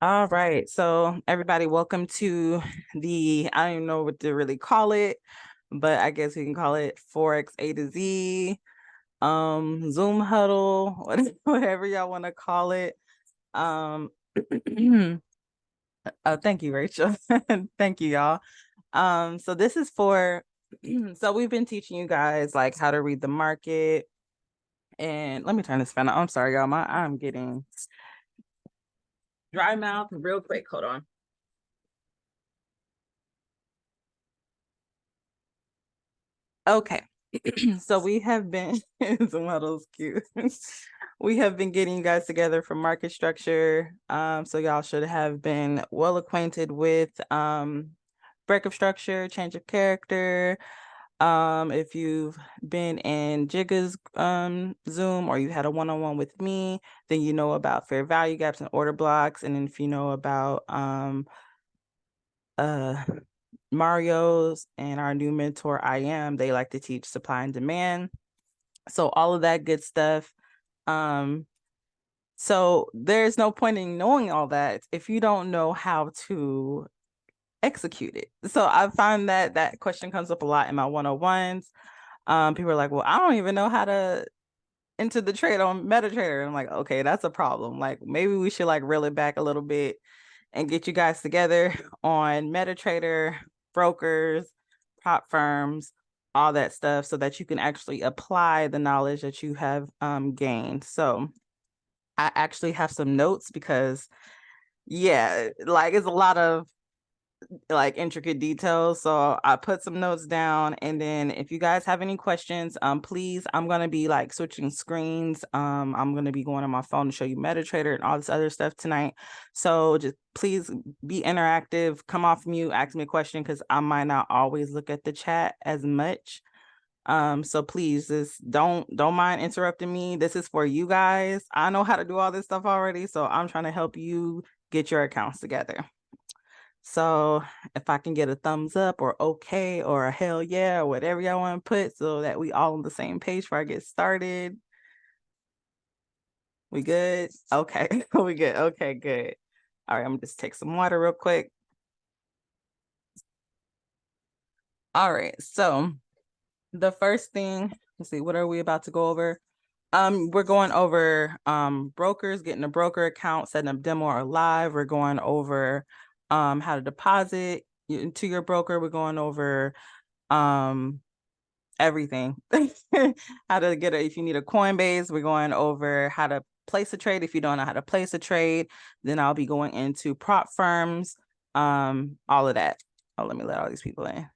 All right. So everybody, welcome to I don't even know what to really call it, but I guess we can call it Forex A to Z, Zoom huddle, whatever y'all want to call it. Um, thank you, Rachel. Thank you, y'all. So this is for, so we've been teaching you guys like how to read the market. And let me turn this fan on. I'm sorry, y'all. I'm getting dry mouth real quick. Hold on. Okay. So we have been some of those cute. We have been getting you guys together for market structure. So y'all should have been well acquainted with breakup structure, change of character. If you've been in Jigga's Zoom or you had a one-on-one with me, then you know about fair value gaps and order blocks. And then if you know about uh Mario's and our new mentor, they like to teach supply and demand. So all of that good stuff. Um, so there's no point in knowing all that if you don't know how to execute it. So I find that that question comes up a lot in my one-on-ones. People are like, well, I don't even know how to enter the trade on MetaTrader. I'm like, okay, that's a problem. Like maybe we should like reel it back a little bit and get you guys together on MetaTrader, brokers, prop firms, all that stuff so that you can actually apply the knowledge that you have gained. So I actually have some notes because yeah, like it's a lot of like intricate details. So I put some notes down, and then if you guys have any questions, please, I'm gonna be like switching screens. I'm gonna be going on my phone to show you MetaTrader and all this other stuff tonight. So just please be interactive, come off mute, ask me a question because I might not always look at the chat as much. So please just don't mind interrupting me. This is for you guys. I know how to do all this stuff already, so I'm trying to help you get your accounts together. So if I can get a thumbs up or okay or a hell yeah or whatever y'all want to put so that we all on the same page before I get started. We good? Okay. We good. Okay, good. All right, I'm gonna just take some water real quick. All right, so the first thing, let's see, what are we about to go over? We're going over brokers, getting a broker account, setting up demo or live. We're going over how to deposit to your broker. We're going over everything. How to get if you need a Coinbase, we're going over how to place a trade. If you don't know how to place a trade, then I'll be going into prop firms, all of that. Oh, let me let all these people in.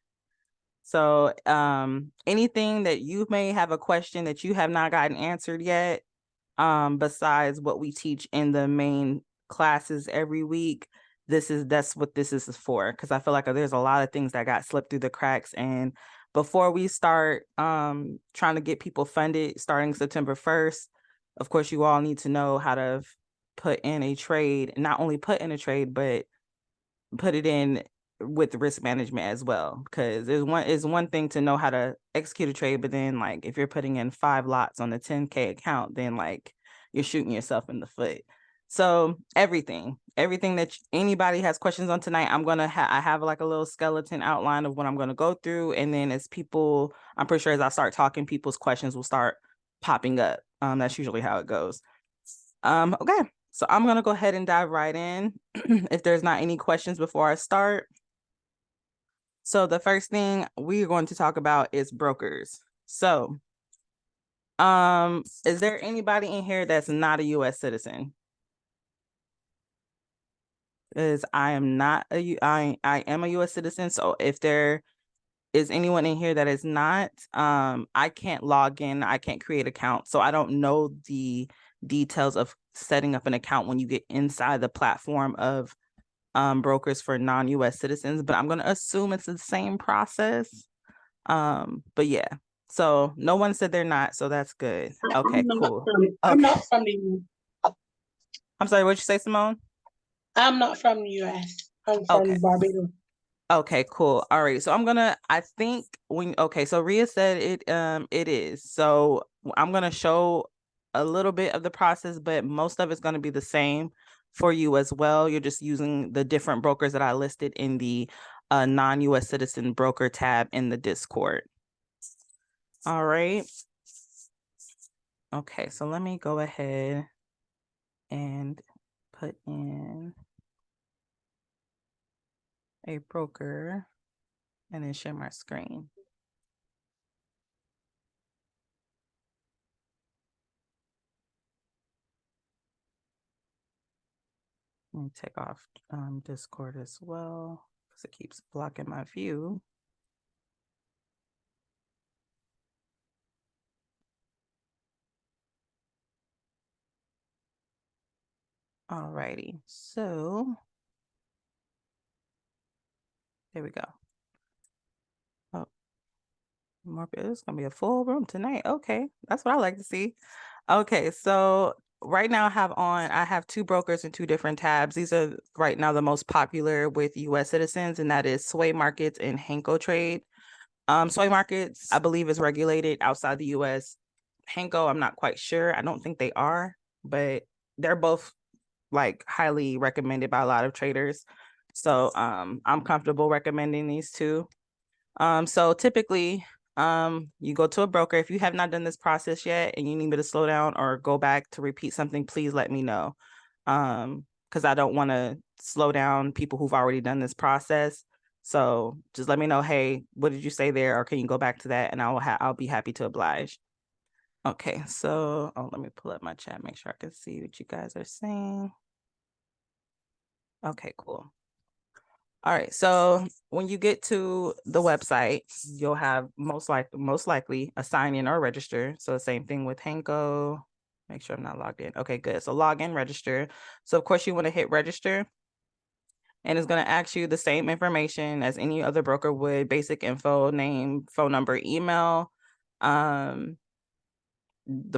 So anything that you may have a question that you have not gotten answered yet, besides what we teach in the main classes every week, that's what this is for. Because I feel like there's a lot of things that got slipped through the cracks. And before we start trying to get people funded starting September 1st, of course, you all need to know how to put in a trade, not only put in a trade, but put it in with risk management as well. Because it's one thing to know how to execute a trade, but then like if you're putting in 5 lots on the 10K account, then like you're shooting yourself in the foot. So everything that anybody has questions on tonight, I have like a little skeleton outline of what I'm gonna go through, and then as people, I'm pretty sure as I start talking, people's questions will start popping up. That's usually how it goes. Okay, so I'm gonna go ahead and dive right in. If there's not any questions before I start. So the first thing we're going to talk about is brokers. So, is there anybody in here that's not a US citizen? Because I am not I am a US citizen. So if there is anyone in here that is not, I can't log in, I can't create account. So I don't know the details of setting up an account when you get inside the platform of brokers for non-US citizens, but I'm going to assume it's the same process. But yeah, so no one said they're not, so that's good. Okay, cool. I'm Okay. not from the U. I'm sorry, what'd you say, Simone? I'm not from the US. I'm Okay. from Barbados. Okay, cool. All right. So I think okay, so Ria said it is. So I'm gonna show a little bit of the process, but most of it's gonna be the same. for you as well. You're just using the different brokers that I listed in the non-US citizen broker tab in the Discord. All right. Okay, so let me go ahead and put in a broker and then share my screen. Let me take off Discord as well because it keeps blocking my view. Alrighty, so there we go. Oh, more. It's gonna be a full room tonight. Okay, that's what I like to see. Okay, so right now I have two brokers and two different tabs. These are right now the most popular with US citizens, and that is Sway Markets and Henko Trade. Sway Markets, I believe, is regulated outside the US. Henko, I'm not quite sure. I don't think they are, but they're both like highly recommended by a lot of traders. So I'm comfortable recommending these two. So typically, you go to a broker. If you have not done this process yet and you need me to slow down or go back to repeat something, please let me know. Because I don't want to slow down people who've already done this process. So just let me know, hey, what did you say there? Or can you go back to that? And I'll be happy to oblige. Okay, so let me pull up my chat, make sure I can see what you guys are saying. Okay, cool. All right, so when you get to the website, you'll have most likely a sign in or register. So same thing with Henko. Make sure I'm not logged in. Okay, good. So log in, register. So of course you want to hit register, and it's going to ask you the same information as any other broker would: basic info, name, phone number, email, the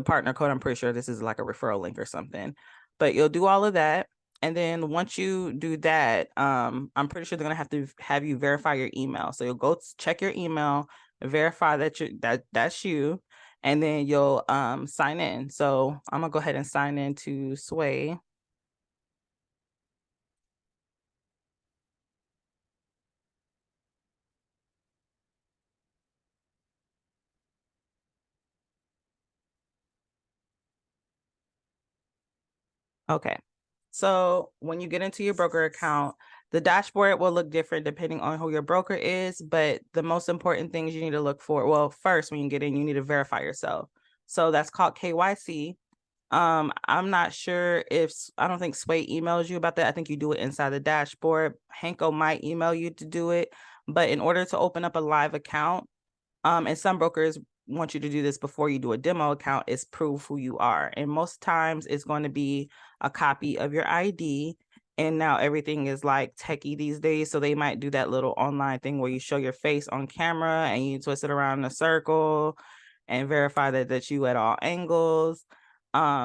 partner code. I'm pretty sure this is like a referral link or something, but you'll do all of that. And then once you do that, I'm pretty sure they're gonna have to have you verify your email. So you'll go check your email, verify that's you, and then you'll sign in. So I'm gonna go ahead and sign in to Sway. Okay. So when you get into your broker account, the dashboard will look different depending on who your broker is, but the most important things you need to look for, well, first, when you get in, you need to verify yourself. So that's called KYC. I'm not sure if, I don't think Sway emails you about that. I think you do it inside the dashboard. Henko might email you to do it, but in order to open up a live account, and some brokers want you to do this before you do a demo account, is prove who you are. And most times it's going to be a copy of your ID. And now everything is like techie these days. So they might do that little online thing where you show your face on camera and you twist it around in a circle and verify that you at all angles.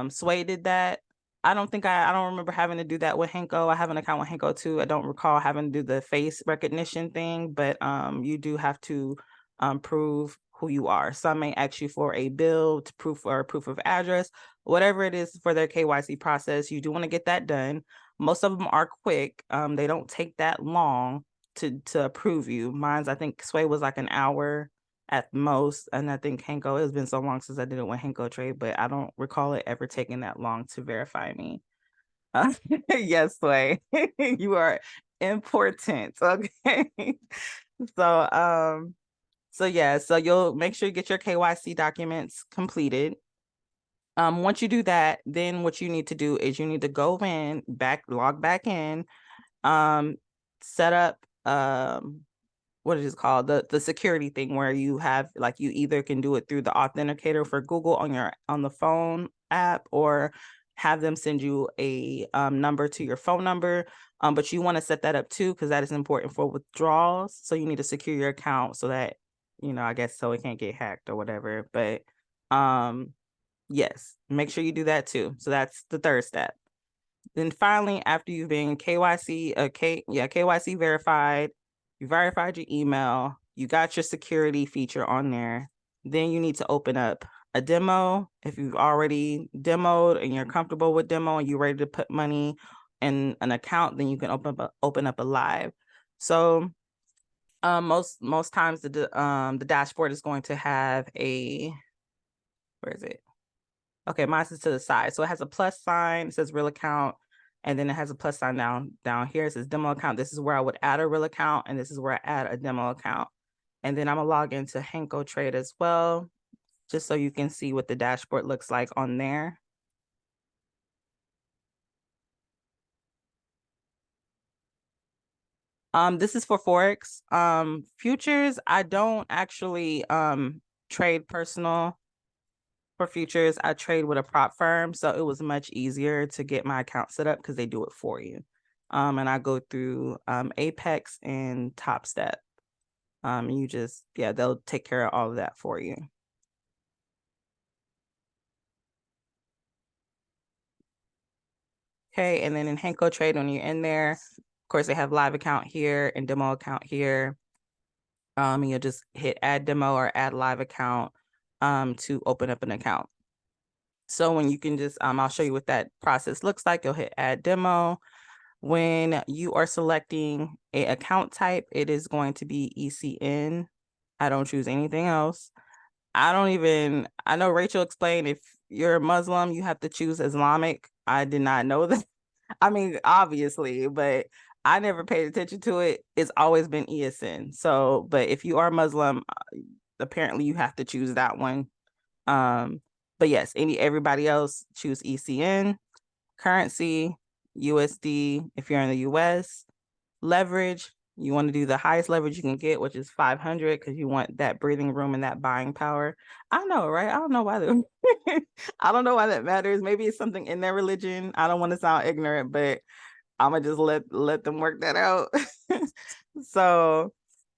Sway did that. I don't remember having to do that with Henko. I have an account with Henko too. I don't recall having to do the face recognition thing, but you do have to prove who you are. Some may ask you for a bill to proof or proof of address, whatever it is for their KYC process. You do want to get that done. Most of them are quick. They don't take that long to approve you. Mine's, I think Sway was like an hour at most, and I think Henko, it's been so long since I did it with Henko Trade, but I don't recall it ever taking that long to verify me. Yes, Sway, you are important. Okay. So so yeah, so you'll make sure you get your KYC documents completed. Once you do that, then what you need to do is you need to go in, log back in, set up what it is called, the security thing, where you have, like, you either can do it through the authenticator for Google on the phone app, or have them send you a number to your phone number. But you want to set that up too, because that is important for withdrawals. So you need to secure your account so that, I guess, so it can't get hacked or whatever. But yes, make sure you do that too. So that's the third step. Then finally, after you've been KYC verified, you verified your email, you got your security feature on there, then you need to open up a demo. If you've already demoed and you're comfortable with demo and you're ready to put money in an account, then you can open up a live. So most times the dashboard is going to have a, where is it? Okay, mine's is to the side. So it has a plus sign, it says real account, and then it has a plus sign down here. It says demo account. This is where I would add a real account, and this is where I add a demo account. And then I'm gonna log into Henko Trade as well, just so you can see what the dashboard looks like on there. This is for Forex. Futures, I don't actually trade personal for futures. I trade with a prop firm, so it was much easier to get my account set up because they do it for you. And I go through Apex and Top Step. You just, yeah, they'll take care of all of that for you. Okay, and then in Henko Trade, when you're in there, of course, they have live account here and demo account here. And you'll just hit add demo or add live account to open up an account. So when you can just, I'll show you what that process looks like. You'll hit add demo. When you are selecting a account type, it is going to be ECN. I don't choose anything else. I know Rachel explained if you're a Muslim, you have to choose Islamic. I did not know that. I mean, obviously, but I never paid attention to it. It's always been ESN. So, but if you are Muslim, apparently you have to choose that one. But yes, everybody else choose ECN. Currency, USD, if you're in the US. Leverage, you want to do the highest leverage you can get, which is 500, because you want that breathing room and that buying power. I know, right? I don't know why I don't know why that matters. Maybe it's something in their religion. I don't want to sound ignorant, but I'm gonna just let them work that out. So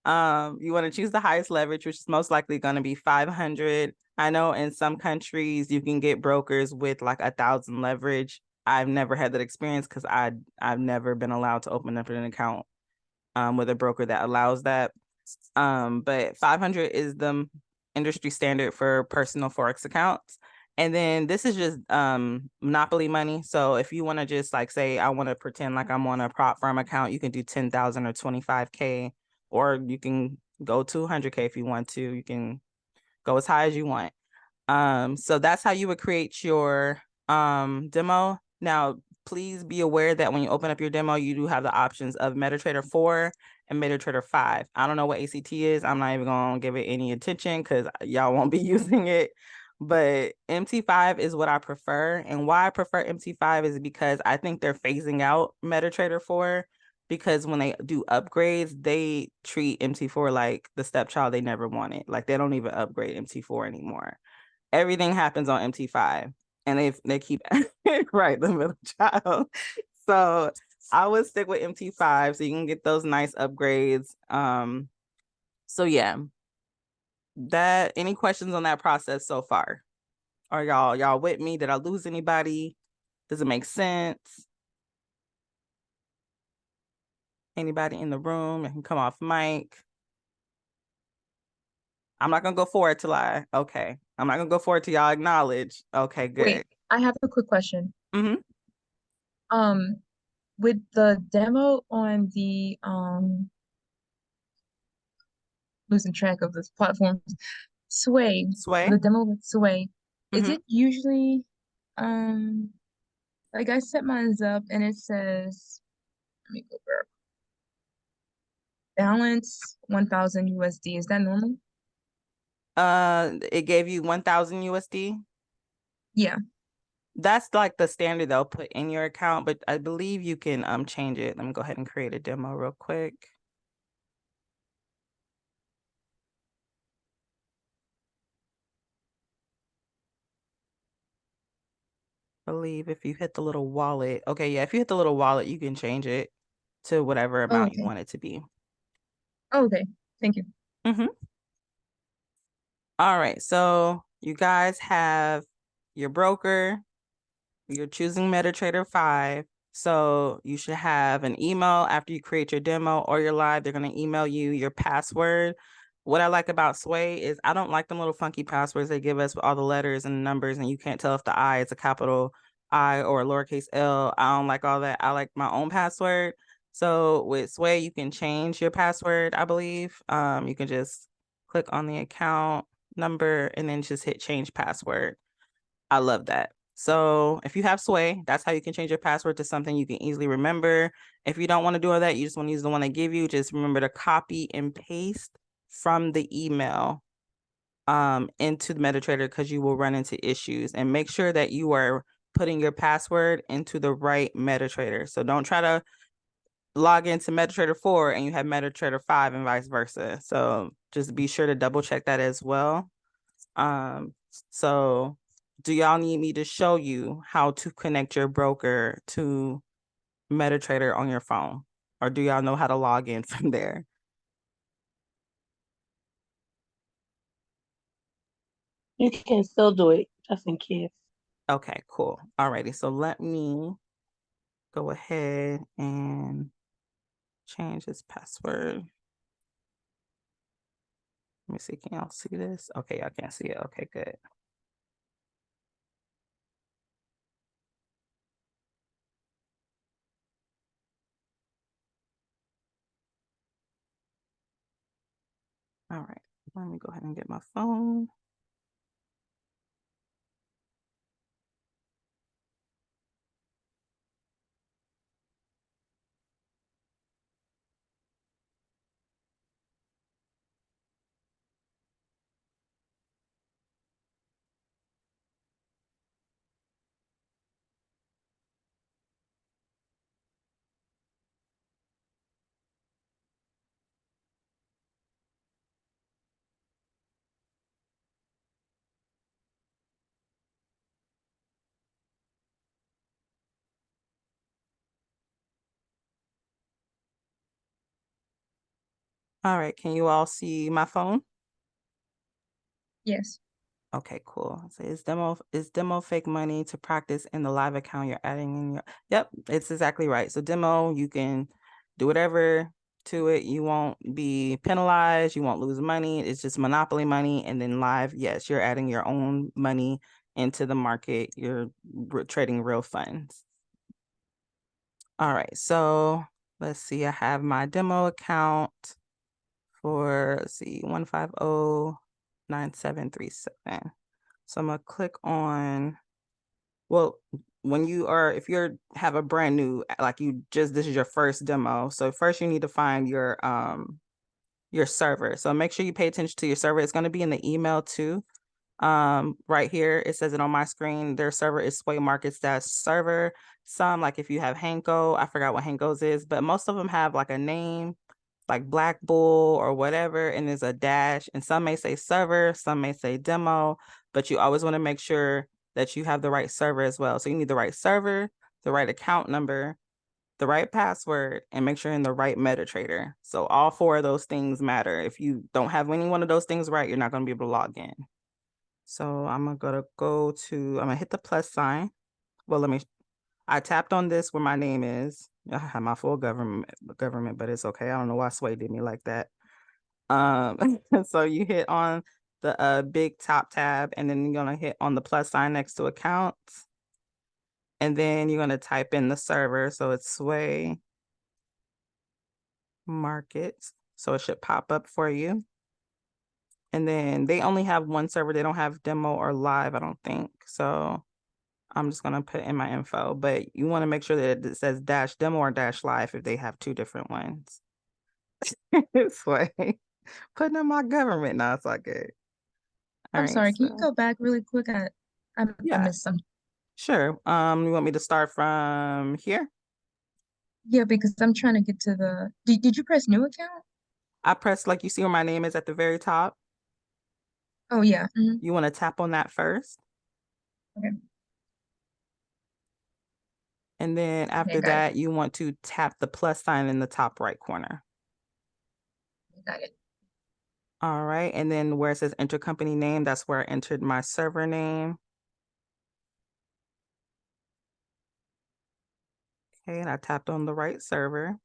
you want to choose the highest leverage, which is most likely going to be 500. I know in some countries you can get brokers with like 1,000 leverage. I've never had that experience because I've never been allowed to open up an account with a broker that allows that. But 500 is the industry standard for personal Forex accounts. And then this is just monopoly money. So if you want to just like say, I want to pretend like I'm on a prop firm account, you can do 10,000 or 25K, or you can go to 100K if you want to. You can go as high as you want. So that's how you would create your demo. Now, please be aware that when you open up your demo, you do have the options of MetaTrader 4 and MetaTrader 5. I don't know what ACT is. I'm not even going to give it any attention because y'all won't be using it. But MT5 is what I prefer. And why I prefer MT5 is because I think they're phasing out MetaTrader 4, because when they do upgrades, they treat MT4 like the stepchild they never wanted. Like they don't even upgrade MT4 anymore. Everything happens on MT5, and they keep right the middle child. So I would stick with MT5 so you can get those nice upgrades. So yeah, that, any questions on that process so far? Are y'all with me? Did I lose anybody? Does it make sense? Anybody in the room that can come off mic? I'm not gonna go forward till okay. I'm not gonna go forward till y'all acknowledge. Okay, good. Wait, I have a quick question. Mm-hmm. With the demo on the losing track of this platform, Sway, Sway. the demo with Sway, is Mm-hmm. it usually like I set mine up and it says, let me go back. Balance 1,000 USD. Is that normal? It gave you 1,000 USD. Yeah. That's like the standard they'll put in your account, but I believe you can change it. Let me go ahead and create a demo real quick. I believe if you hit the little wallet, okay, yeah, if you hit the little wallet, you can change it to whatever Oh, amount you okay. want it to be. Oh, okay. Thank you. Mm-hmm. All right, so you guys have your broker. You're choosing MetaTrader 5. So you should have an email after you create your demo or your live. They're going to email you your password. What I like about Sway is I don't like them little funky passwords they give us with all the letters and numbers, and you can't tell if the I is a capital I or lowercase L. I don't like all that. I like my own password. So with Sway, you can change your password, I believe. You can just click on the account number and then just hit change password. I love that. So if you have Sway, that's how you can change your password to something you can easily remember. If you don't want to do all that, you just want to use the one they give you, just remember to copy and paste from the email into the MetaTrader, because you will run into issues, and make sure that you are putting your password into the right MetaTrader. So don't try to log into MetaTrader 4 and you have MetaTrader 5 and vice versa. So just be sure to double check that as well. So do y'all need me to show you how to connect your broker to MetaTrader on your phone? Or do y'all know how to log in from there? You can still do it just in case. Okay, cool. Alrighty, so let me go ahead and change this password. Let me see, can y'all see this? Okay, y'all can't see it. Okay, good. All right, let me go ahead and get my phone. All right, can you all see my phone? Yes. Okay, cool. So is demo fake money to practice in the live account you're adding in your, yep, it's exactly right. So demo, you can do whatever to it. You won't be penalized, you won't lose money. It's just monopoly money. And then live, yes, you're adding your own money into the market. You're trading real funds. All right, so let's see. I have my demo account for, let's see, 1509737. So I'm gonna click on, well, when you are, if you're have a brand new, like you just, this is your first demo. So first you need to find your server. So make sure you pay attention to your server. It's going to be in the email too. Right here, it says it on my screen. Their server is Sway Markets server. Some, like if you have Hanko, I forgot what Hanko's is, but most of them have like a name, like Black Bull or whatever, and there's a dash, and some may say server, some may say demo, but you always want to make sure that you have the right server as well. So you need the right server, the right account number, the right password, and make sure you're in the right MetaTrader. So all four of those things matter. If you don't have any one of those things right, you're not going to be able to log in. So I'm gonna I'm gonna hit the plus sign. Well, I tapped on this where my name is. I have my full government, but it's okay. I don't know why Sway did me like that. So you hit on the big top tab, and then you're gonna hit on the plus sign next to accounts. And then you're gonna type in the server. So it's Sway Markets. So it should pop up for you. And then they only have one server. They don't have demo or live, I don't think. So I'm just gonna put in my info, but you want to make sure that it says dash demo or dash live if they have two different ones. It's like putting in my government now. It's like it. All I'm right, sorry. Can you so go back really quick? I yeah, missed some. sure. You want me to start from here? Yeah, because I'm trying to get to the. Did you press new account? I press, like, you see where my name is at the very top. Oh yeah. You want to tap on that first. Okay. And then Okay, after got it. that, you want to tap the plus sign in the top right corner. Got it. All right. And then where it says enter company name, that's where I entered my server name. Okay, and I tapped on the right server.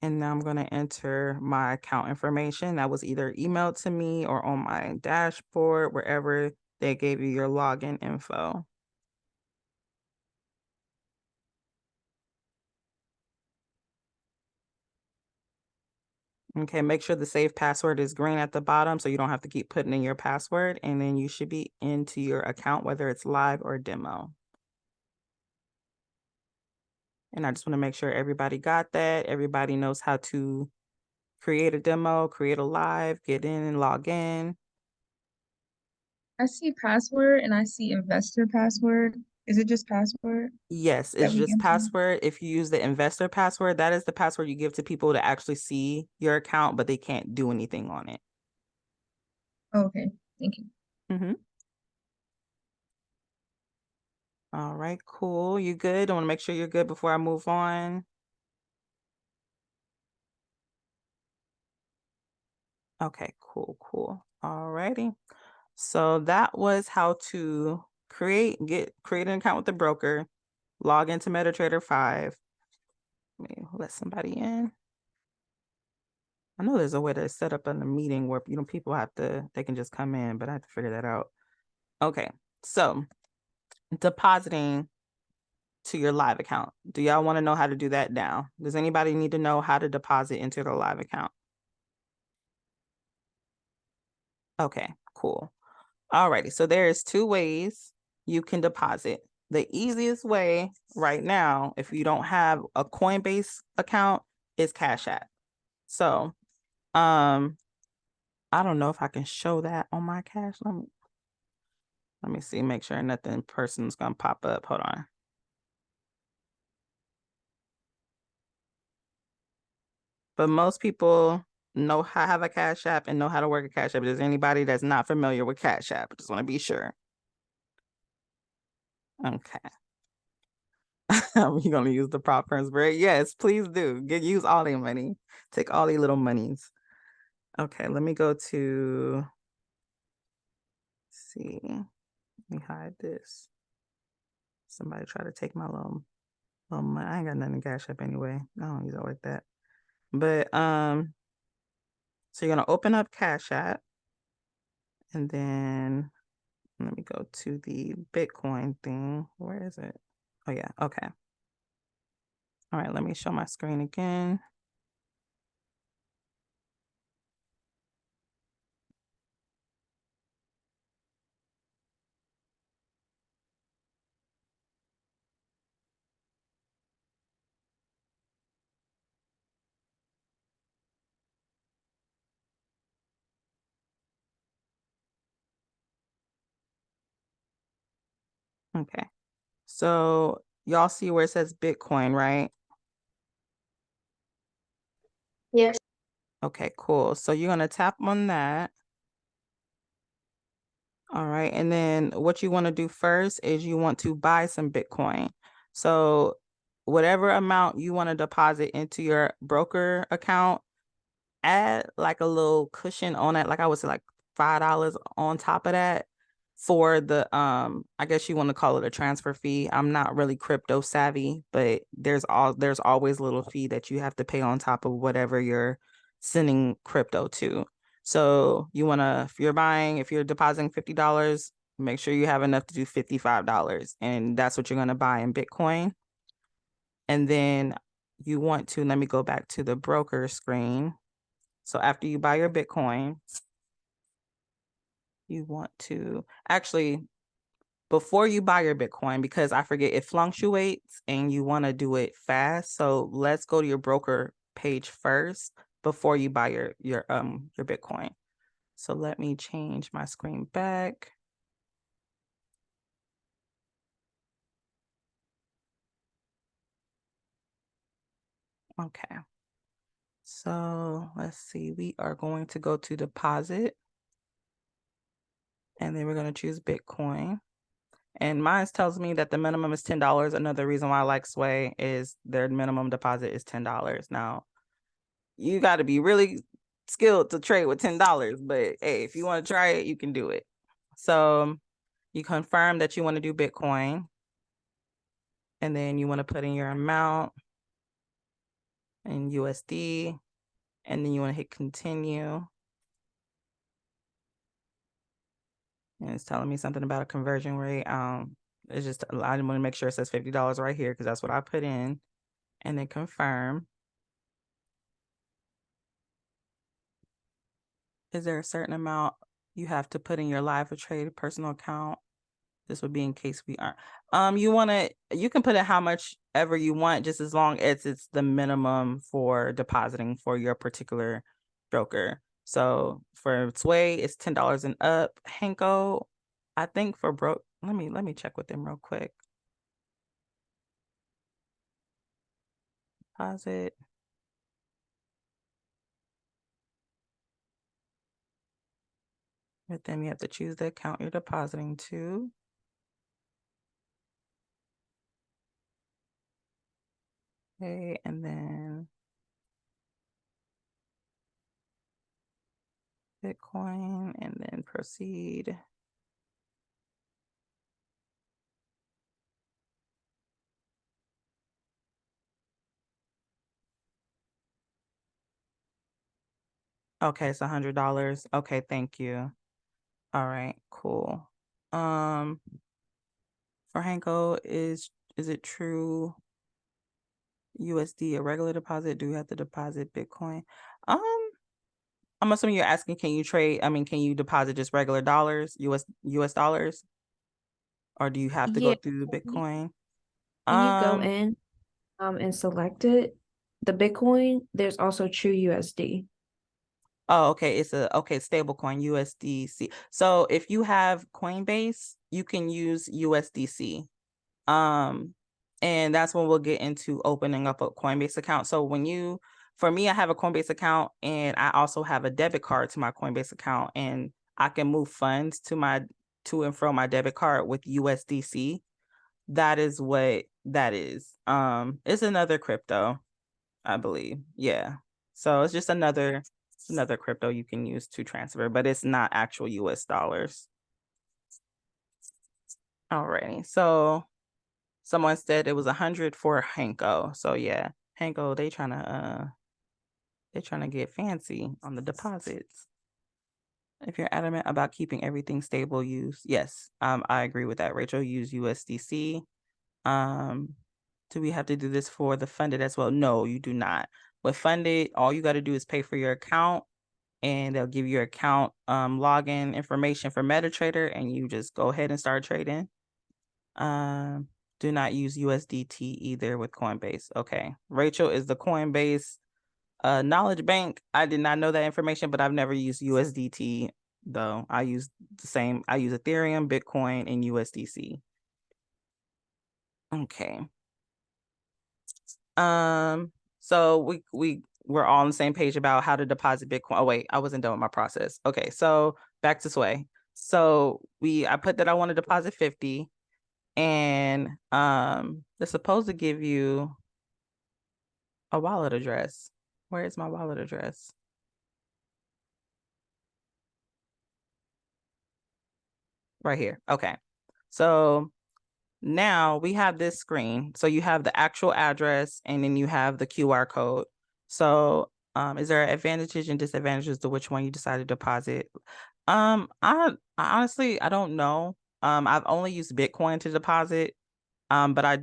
And now I'm going to enter my account information that was either emailed to me or on my dashboard, wherever they gave you your login info. Okay, make sure the save password is green at the bottom so you don't have to keep putting in your password, and then you should be into your account, whether it's live or demo. And I just want to make sure everybody got that. Everybody knows how to create a demo, create a live, get in and log in. I see password and I see investor password. Is it just password Yes, that it's we just enter? password. If you use the investor password, that is the password you give to people to actually see your account, but they can't do anything on it. Oh, okay, thank you. Mm-hmm. All right, cool. You good? I want to make sure you're good before I move on. Okay, cool. All righty. So that was how to create an account with the broker, log into MetaTrader 5. Let me let somebody in. I know there's a way to set up a meeting where people they can just come in, but I have to figure that out. Okay, so depositing to your live account. Do y'all want to know how to do that now? Does anybody need to know how to deposit into their live account? Okay, cool. Alrighty, so there's two ways you can deposit. The easiest way right now, if you don't have a Coinbase account, is Cash App. So, I don't know if I can show that on my Cash. Let me see, make sure nothing person's gonna pop up. Hold on. But most people know how to have a Cash App and know how to work a Cash App. Is there anybody that's not familiar with Cash App? I just want to be sure. Okay. You're gonna use the prop firms, right? Yes, please do. Use all their money. Take all their little monies. Okay, let me go to see. Let me hide this. Somebody try to take my little money. I ain't got nothing to Cash App anyway. I don't use it like that. But so you're gonna open up Cash App, and then let me go to the Bitcoin thing. Where is it? Oh yeah, okay. All right, let me show my screen again. Okay. So y'all see where it says Bitcoin, right? Yes. Okay, cool. So you're gonna tap on that. All right. And then what you want to do first is you want to buy some Bitcoin. So whatever amount you want to deposit into your broker account, add like a little cushion on it. Like I would say like $5 on top of that for the I guess you want to call it a transfer fee. I'm not really crypto savvy, but there's always a little fee that you have to pay on top of whatever you're sending crypto to. So if you're depositing $50, make sure you have enough to do $55. And that's what you're going to buy in Bitcoin. And then you want to, let me go back to the broker screen. So after you buy your Bitcoin, you want to actually, before you buy your Bitcoin, because I forget it fluctuates and you want to do it fast. So let's go to your broker page first before you buy your Bitcoin. So let me change my screen back. Okay. So let's see, we are going to go to deposit and then we're going to choose Bitcoin. And mine tells me that the minimum is $10. Another reason why I like Sway is their minimum deposit is $10. Now, you got to be really skilled to trade with $10, but hey, if you want to try it, you can do it. So you confirm that you want to do Bitcoin, and then you want to put in your amount in USD, and then you want to hit continue. And it's telling me something about a conversion rate. It's just, I want to make sure it says $50 right here because that's what I put in, and then confirm. Is there a certain amount you have to put in your live or trade personal account? This would be in case we aren't. You can put in how much ever you want, just as long as it's the minimum for depositing for your particular broker. So for Sway, it's $10 and up. Henko, I think for broke, let me check with them real quick. Deposit. With them, you have to choose the account you're depositing to. Okay, and then Bitcoin, and then proceed. Okay, it's $100. Okay, thank you. All right, cool. For Hanko, is it true USD a regular deposit? Do you have to deposit Bitcoin? I'm assuming you're asking, can you deposit just regular dollars, US dollars? Or do you have to go Yeah, through Bitcoin? when you go Um, in and select it, the Bitcoin, there's also True USD. Oh, okay. It's stable coin USDC. So if you have Coinbase, you can use USDC. And that's when we'll get into opening up a Coinbase account. So for me, I have a Coinbase account and I also have a debit card to my Coinbase account, and I can move funds to and from my debit card with USDC. That is what that is. It's another crypto, I believe. Yeah. So it's just another crypto you can use to transfer, but it's not actual US dollars. Alrighty. So someone said it was 100 for Hanko. So yeah, Hanko, they're trying to get fancy on the deposits. If you're adamant about keeping everything stable, yes. I agree with that. Rachel, use USDC. Do we have to do this for the funded as well? No, you do not. With funded, all you got to do is pay for your account, and they'll give you your account login information for MetaTrader, and you just go ahead and start trading. Do not use USDT either with Coinbase. Okay. Rachel is the Coinbase knowledge bank. I did not know that information, but I've never used USDT though. I use Ethereum, Bitcoin, and USDC. Okay. So we're all on the same page about how to deposit Bitcoin. Oh wait, I wasn't done with my process. Okay, so back to Sway. So I put that I want to deposit 50, and they're supposed to give you a wallet address. Where is my wallet address? Right here. Okay. So now we have this screen. So you have the actual address, and then you have the QR code. So is there advantages and disadvantages to which one you decide to deposit? I honestly, I don't know. I've only used Bitcoin to deposit. But I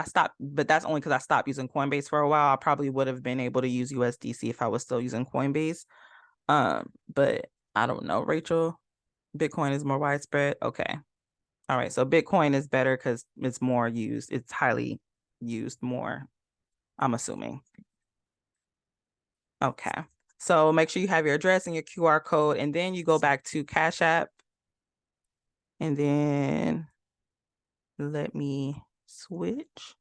stopped, but that's only because I stopped using Coinbase for a while. I probably would have been able to use USDC if I was still using Coinbase. But I don't know, Rachel. Bitcoin is more widespread. Okay. All right. So Bitcoin is better because it's more used. It's highly used more, I'm assuming. Okay. So make sure you have your address and your QR code, and then you go back to Cash App, and then let me switch.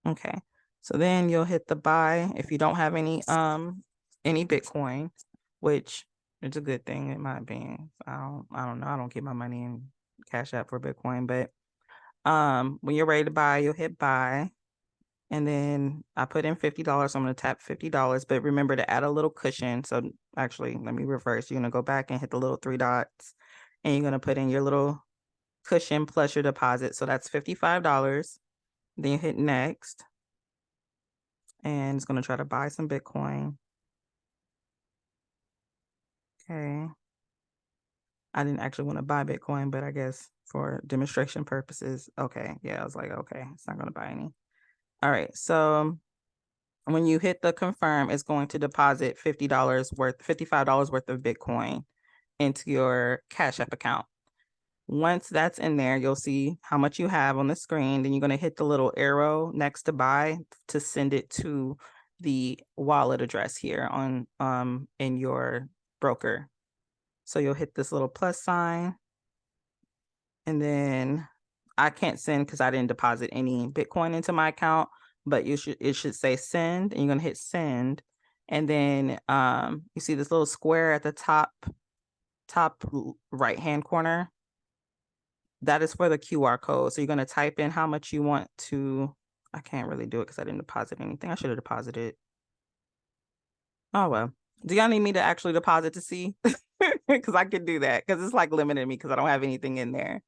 Okay. So then you'll hit the buy if you don't have any Bitcoin, which is a good thing in my opinion. I don't know. I don't keep my money in Cash App for Bitcoin, but when you're ready to buy, you'll hit buy. And then I put in $50. So I'm going to tap $50, but remember to add a little cushion. So actually, let me reverse. You're going to go back and hit the little 3 dots, and you're going to put in your little cushion plus your deposit. So that's $55. Then you hit next. And it's going to try to buy some Bitcoin. Okay. I didn't actually want to buy Bitcoin, but I guess for demonstration purposes, okay. Yeah, I was like, okay, it's not going to buy any. All right. So when you hit the confirm, it's going to deposit $55 worth of Bitcoin into your Cash App account. Once that's in there, you'll see how much you have on the screen. Then you're going to hit the little arrow next to buy to send it to the wallet address here on in your broker. So you'll hit this little plus sign, and then I can't send because I didn't deposit any Bitcoin into my account, but it should say send, and you're going to hit send. And then you see this little square at the top right hand corner. That is for the QR code. So you're going to type in how much you want to. I can't really do it because I didn't deposit anything. I should have deposited. Oh, well. Do y'all need me to actually deposit to see? Because I could do that because it's like limiting me because I don't have anything in there.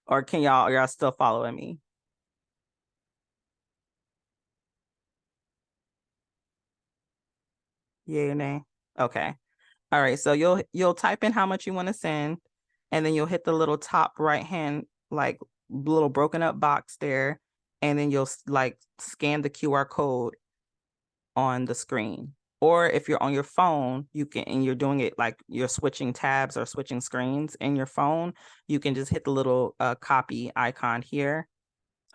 Or can y'all still following me? Yay or nay? Okay. All right. So you'll type in how much you want to send, and then you'll hit the little top right hand, like little broken up box there, and then you'll like scan the QR code on the screen. Or if you're on your phone, you can, and you're doing it like you're switching tabs or switching screens in your phone, you can just hit the little copy icon here.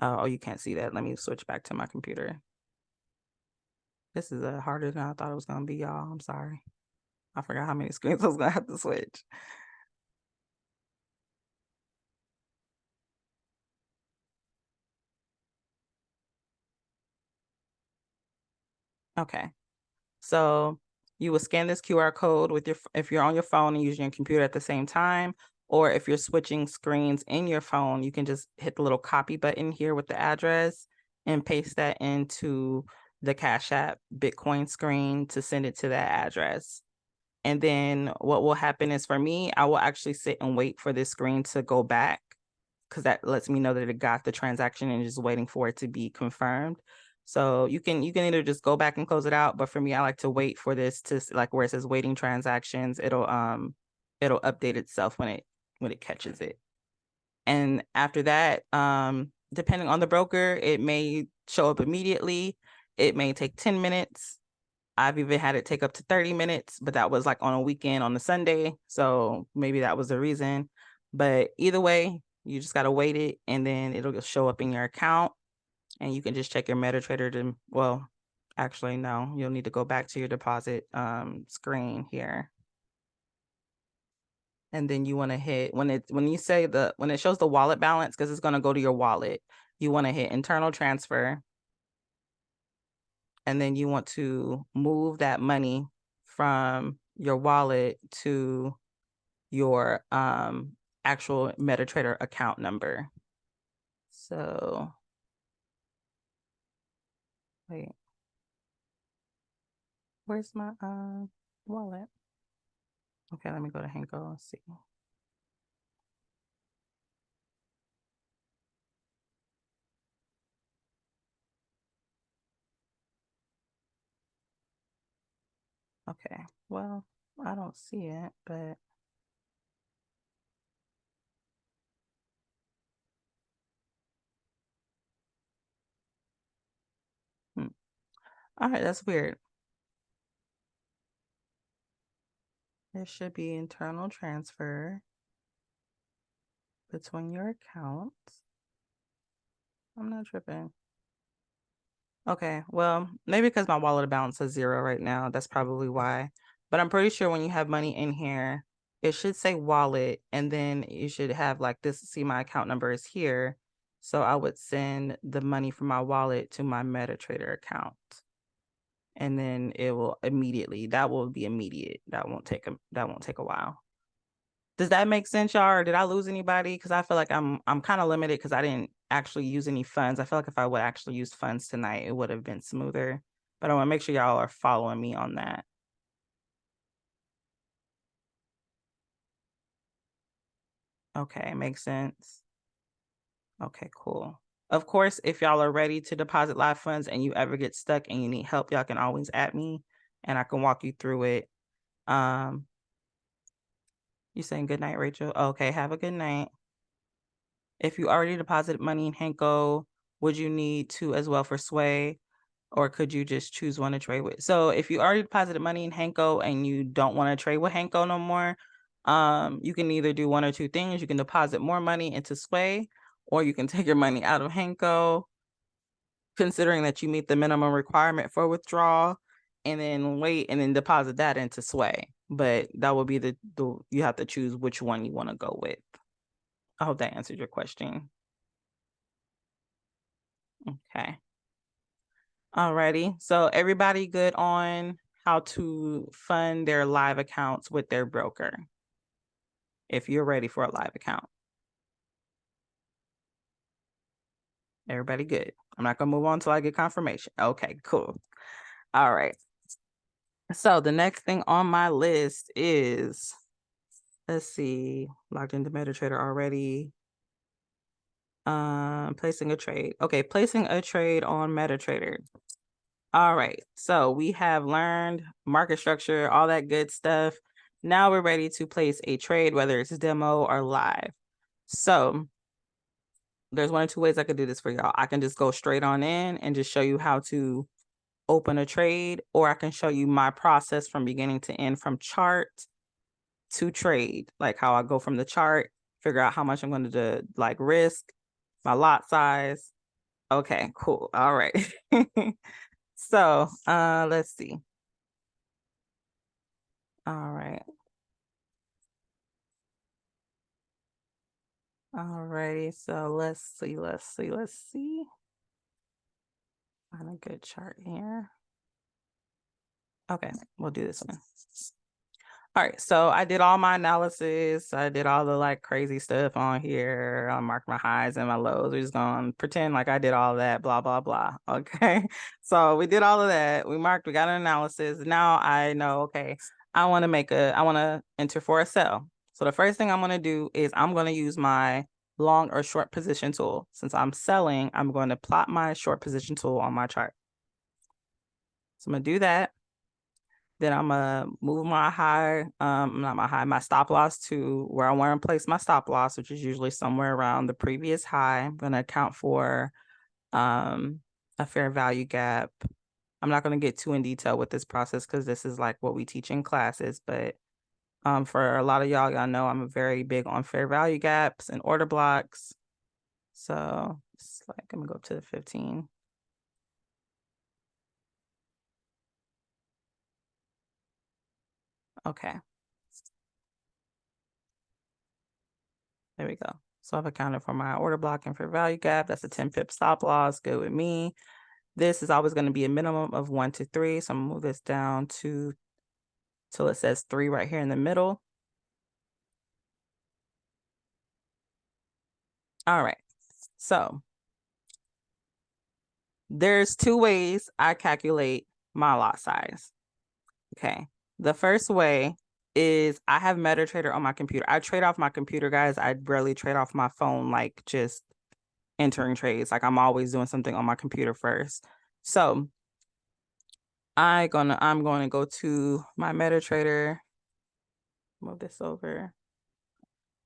Oh, you can't see that. Let me switch back to my computer. This is harder than I thought it was going to be, y'all. I'm sorry. I forgot how many screens I was going to have to switch. Okay. So you will scan this QR code with if you're on your phone and using your computer at the same time, or if you're switching screens in your phone, you can just hit the little copy button here with the address and paste that into the Cash App Bitcoin screen to send it to that address. And then what will happen is, for me, I will actually sit and wait for this screen to go back, because that lets me know that it got the transaction and just waiting for it to be confirmed. So you can either just go back and close it out, but for me, I like to wait for this to, like, where it says waiting transactions, it'll update itself when it catches it. And after that, depending on the broker, it may show up immediately. It may take 10 minutes. I've even had it take up to 30 minutes, but that was like on a weekend on a Sunday. So maybe that was the reason. But either way, you just got to wait it, and then it'll just show up in your account, and you can just check your MetaTrader to, well, actually, no, you'll need to go back to your deposit screen here. And then you want to hit, when it shows the wallet balance, because it's going to go to your wallet, you want to hit internal transfer. And then you want to move that money from your wallet to your actual MetaTrader account number. So wait, where's my wallet? Okay, let me go to Henko and see. Okay, well, I don't see it, but all right, that's weird. There should be internal transfer between your accounts. I'm not tripping. Okay, well, maybe because my wallet balance is 0 right now. That's probably why. But I'm pretty sure when you have money in here, it should say wallet, and then you should have like this. See, my account number is here. So I would send the money from my wallet to my MetaTrader account. And then it will immediately, that will be immediate. That won't take a while. Does that make sense, y'all? Or did I lose anybody? Because I feel like I'm kind of limited because I didn't actually use any funds. I feel like if I would actually use funds tonight, it would have been smoother. But I want to make sure y'all are following me on that. Okay, makes sense. Okay, cool. Of course, if y'all are ready to deposit live funds and you ever get stuck and you need help, y'all can always add me and I can walk you through it. You saying good night, Rachel? Okay, have a good night. If you already deposited money in Henko, would you need to as well for Sway? Or could you just choose one to trade with? So if you already deposited money in Henko and you don't want to trade with Henko no more, you can either do one or two things. You can deposit more money into Sway, or you can take your money out of Henko, considering that you meet the minimum requirement for withdrawal, and then wait and then deposit that into Sway. But that will be the you have to choose which one you want to go with. I hope that answered your question. Okay. Alrighty, so everybody good on how to fund their live accounts with their broker if you're ready for a live account. Everybody good. I'm not gonna move on until I get confirmation. Okay, cool. All right. So the next thing on my list is, let's see, logged into MetaTrader already. Placing a trade. Okay, placing a trade on MetaTrader. All right, so we have learned market structure, all that good stuff. Now we're ready to place a trade, whether it's demo or live. So there's one or two ways I could do this for y'all. I can just go straight on in and just show you how to open a trade, or I can show you my process from beginning to end, from chart to trade, like how I go from the chart, figure out how much I'm going to like risk, my lot size. Okay, cool. All right. So let's see. All right. Alrighty, so let's see. Find a good chart here. Okay, we'll do this one. All right, so I did all my analysis. I did all the like crazy stuff on here. I marked my highs and my lows. We're just gonna pretend like I did all that, blah, blah, blah. Okay, so we did all of that. We got an analysis. Now I know, okay, I want to enter for a sell. So the first thing I'm gonna do is I'm gonna use my long or short position tool. Since I'm selling, I'm going to plot my short position tool on my chart. So I'm gonna do that. Then I'm gonna move my my stop loss to where I want to place my stop loss, which is usually somewhere around the previous high. I'm gonna account for a fair value gap. I'm not gonna get too in detail with this process because this is like what we teach in classes, but for a lot of y'all know I'm very big on fair value gaps and order blocks. So it's like I'm gonna go up to the 15. Okay. There we go. So I've accounted for my order block and fair value gap. That's a 10 pip stop loss. Good with me. This is always going to be a minimum of 1 to 3. So I'm gonna move this down to till it says 3 right here in the middle. All right. So there's two ways I calculate my lot size. Okay. The first way is I have MetaTrader on my computer. I trade off my computer, guys. I rarely trade off my phone, like just entering trades. Like I'm always doing something on my computer first. So I'm going to go to my MetaTrader. Move this over.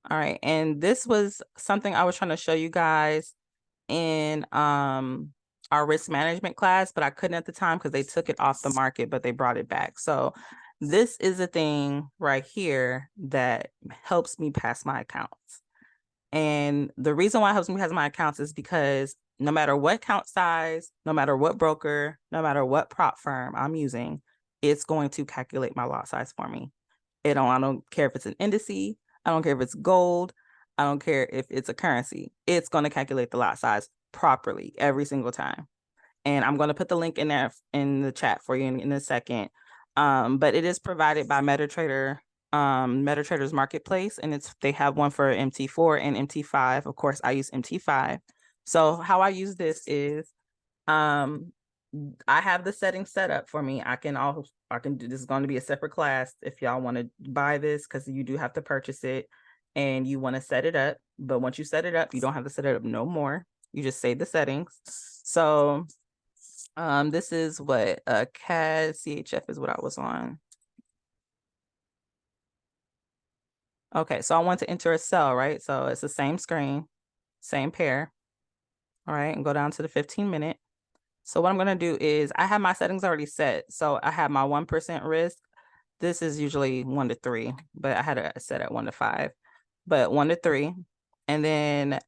All right. And this was something I was trying to show you guys in our risk management class, but I couldn't at the time because they took it off the market, but they brought it back. So this is a thing right here that helps me pass my accounts. And the reason why it helps me pass my accounts is because no matter what account size, no matter what broker, no matter what prop firm I'm using, it's going to calculate my lot size for me. I don't care if it's an indice. I don't care if it's gold. I don't care if it's a currency. It's going to calculate the lot size properly every single time. And I'm going to put the link in there in the chat for you in a second. But it is provided by MetaTrader, MetaTrader's Marketplace, and they have one for MT4 and MT5. Of course, I use MT5. So how I use this is I have the settings set up for me. I can do this. Is going to be a separate class if y'all want to buy this, because you do have to purchase it and you want to set it up. But once you set it up, you don't have to set it up no more. You just save the settings. So this is what CAD CHF is what I was on. Okay, so I want to enter a cell, right? So it's the same screen, same pair. All right, and go down to the 15-minute. So what I'm gonna do is I have my settings already set. So I have my 1% risk. This is usually 1 to 3, but I had it set at 1 to 5, but 1 to 3. And then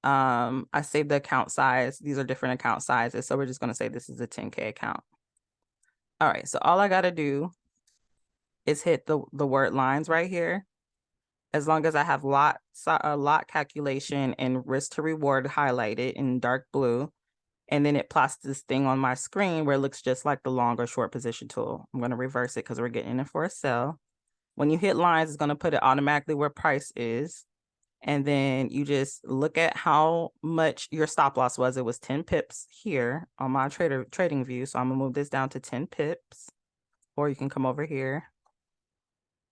I saved the account size. These are different account sizes. So we're just gonna say this is a 10K account. All right, so all I gotta do is hit the word lines right here. As long as I have lot calculation and risk to reward highlighted in dark blue, and then it plots this thing on my screen where it looks just like the long or short position tool. I'm going to reverse it because we're getting it for a sell. When you hit lines, it's going to put it automatically where price is. And then you just look at how much your stop loss was. It was 10 pips here on my trading view. So I'm going to move this down to 10 pips. Or you can come over here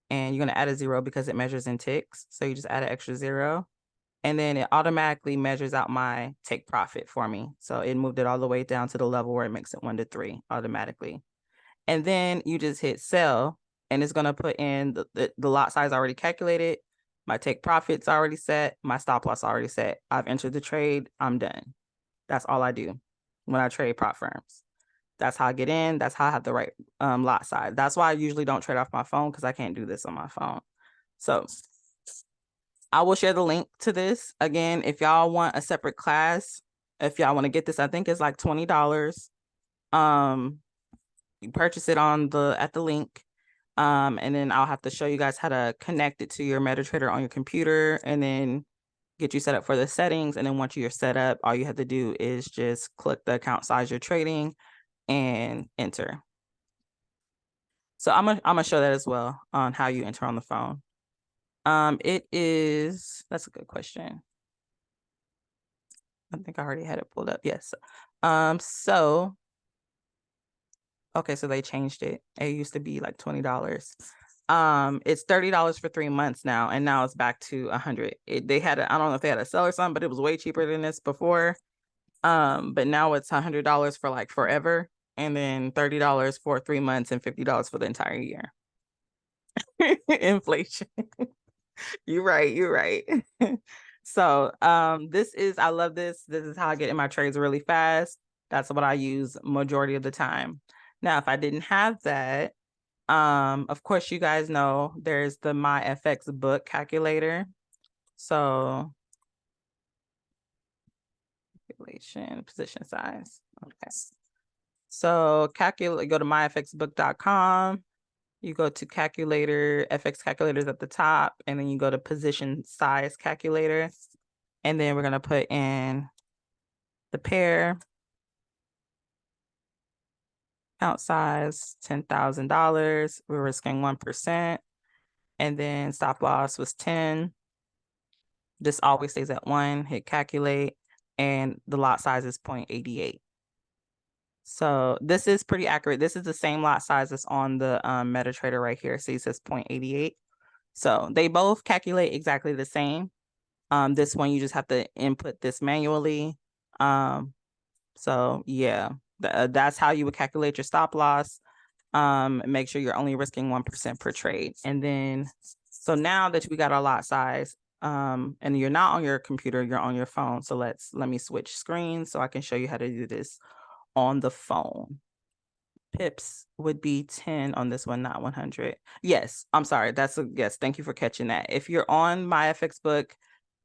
and you're going to add a 0 because it measures in ticks. So you just add an extra 0. And then it automatically measures out my take profit for me. So it moved it all the way down to the level where it makes it 1 to 3 automatically. And then you just hit sell and it's going to put in the lot size already calculated. My take profit's already set. My stop loss already set. I've entered the trade. I'm done. That's all I do when I trade prop firms. That's how I get in. That's how I have the right lot size. That's why I usually don't trade off my phone because I can't do this on my phone. So I will share the link to this. Again, if y'all want a separate class, if y'all want to get this, I think it's like $20. You purchase it on at the link. And then I'll have to show you guys how to connect it to your MetaTrader on your computer and then get you set up for the settings. And then once you're set up, all you have to do is just click the account size you're trading and enter. So I'm gonna show that as well on how you enter on the phone. That's a good question. I think I already had it pulled up. Yes. Okay, so they changed it. It used to be like $20. It's $30 for 3 months now, and now it's back to 100. They had I don't know if they had a sale or something, but it was way cheaper than this before. But now it's $100 for like forever, and then $30 for 3 months and $50 for the entire year. Inflation. You're right. So I love this. This is how I get in my trades really fast. That's what I use majority of the time. Now, if I didn't have that, of course, you guys know there's the MyFX book calculator. So calculation, position size. Okay. So go to myfxbook.com. You go to calculator, FX calculators at the top, and then you go to position size calculator. And then we're going to put in the pair, count size, $10,000. We're risking 1%. And then stop loss was 10. This always stays at 1. Hit calculate. And the lot size is 0.88. So this is pretty accurate. This is the same lot size that's on the MetaTrader right here. See, it says 0.88. So they both calculate exactly the same. This one, you just have to input this manually. So yeah, that's how you would calculate your stop loss. Make sure you're only risking 1% per trade. And then, so now that we got our lot size, and you're not on your computer, you're on your phone. So let me switch screens so I can show you how to do this on the phone. Pips would be 10 on this one, not 100. Yes, I'm sorry. Yes. Thank you for catching that. If you're on MyFX book,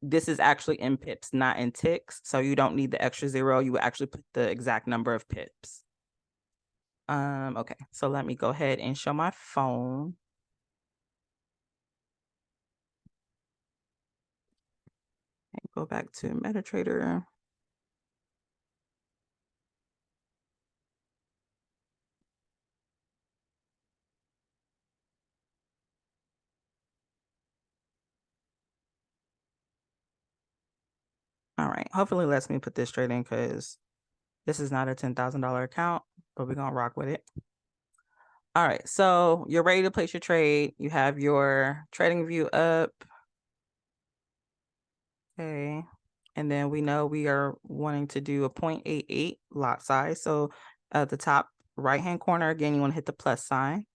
this is actually in pips, not in ticks. So you don't need the extra 0. You would actually put the exact number of pips. Okay, so let me go ahead and show my phone. And go back to MetaTrader. All right, hopefully it lets me put this straight in because this is not a $10,000 account, but we're gonna rock with it. All right, so you're ready to place your trade. You have your trading view up. Okay, And then we know we are wanting to do a 0.88 lot size. So at the top right-hand corner, again, you want to hit the plus sign.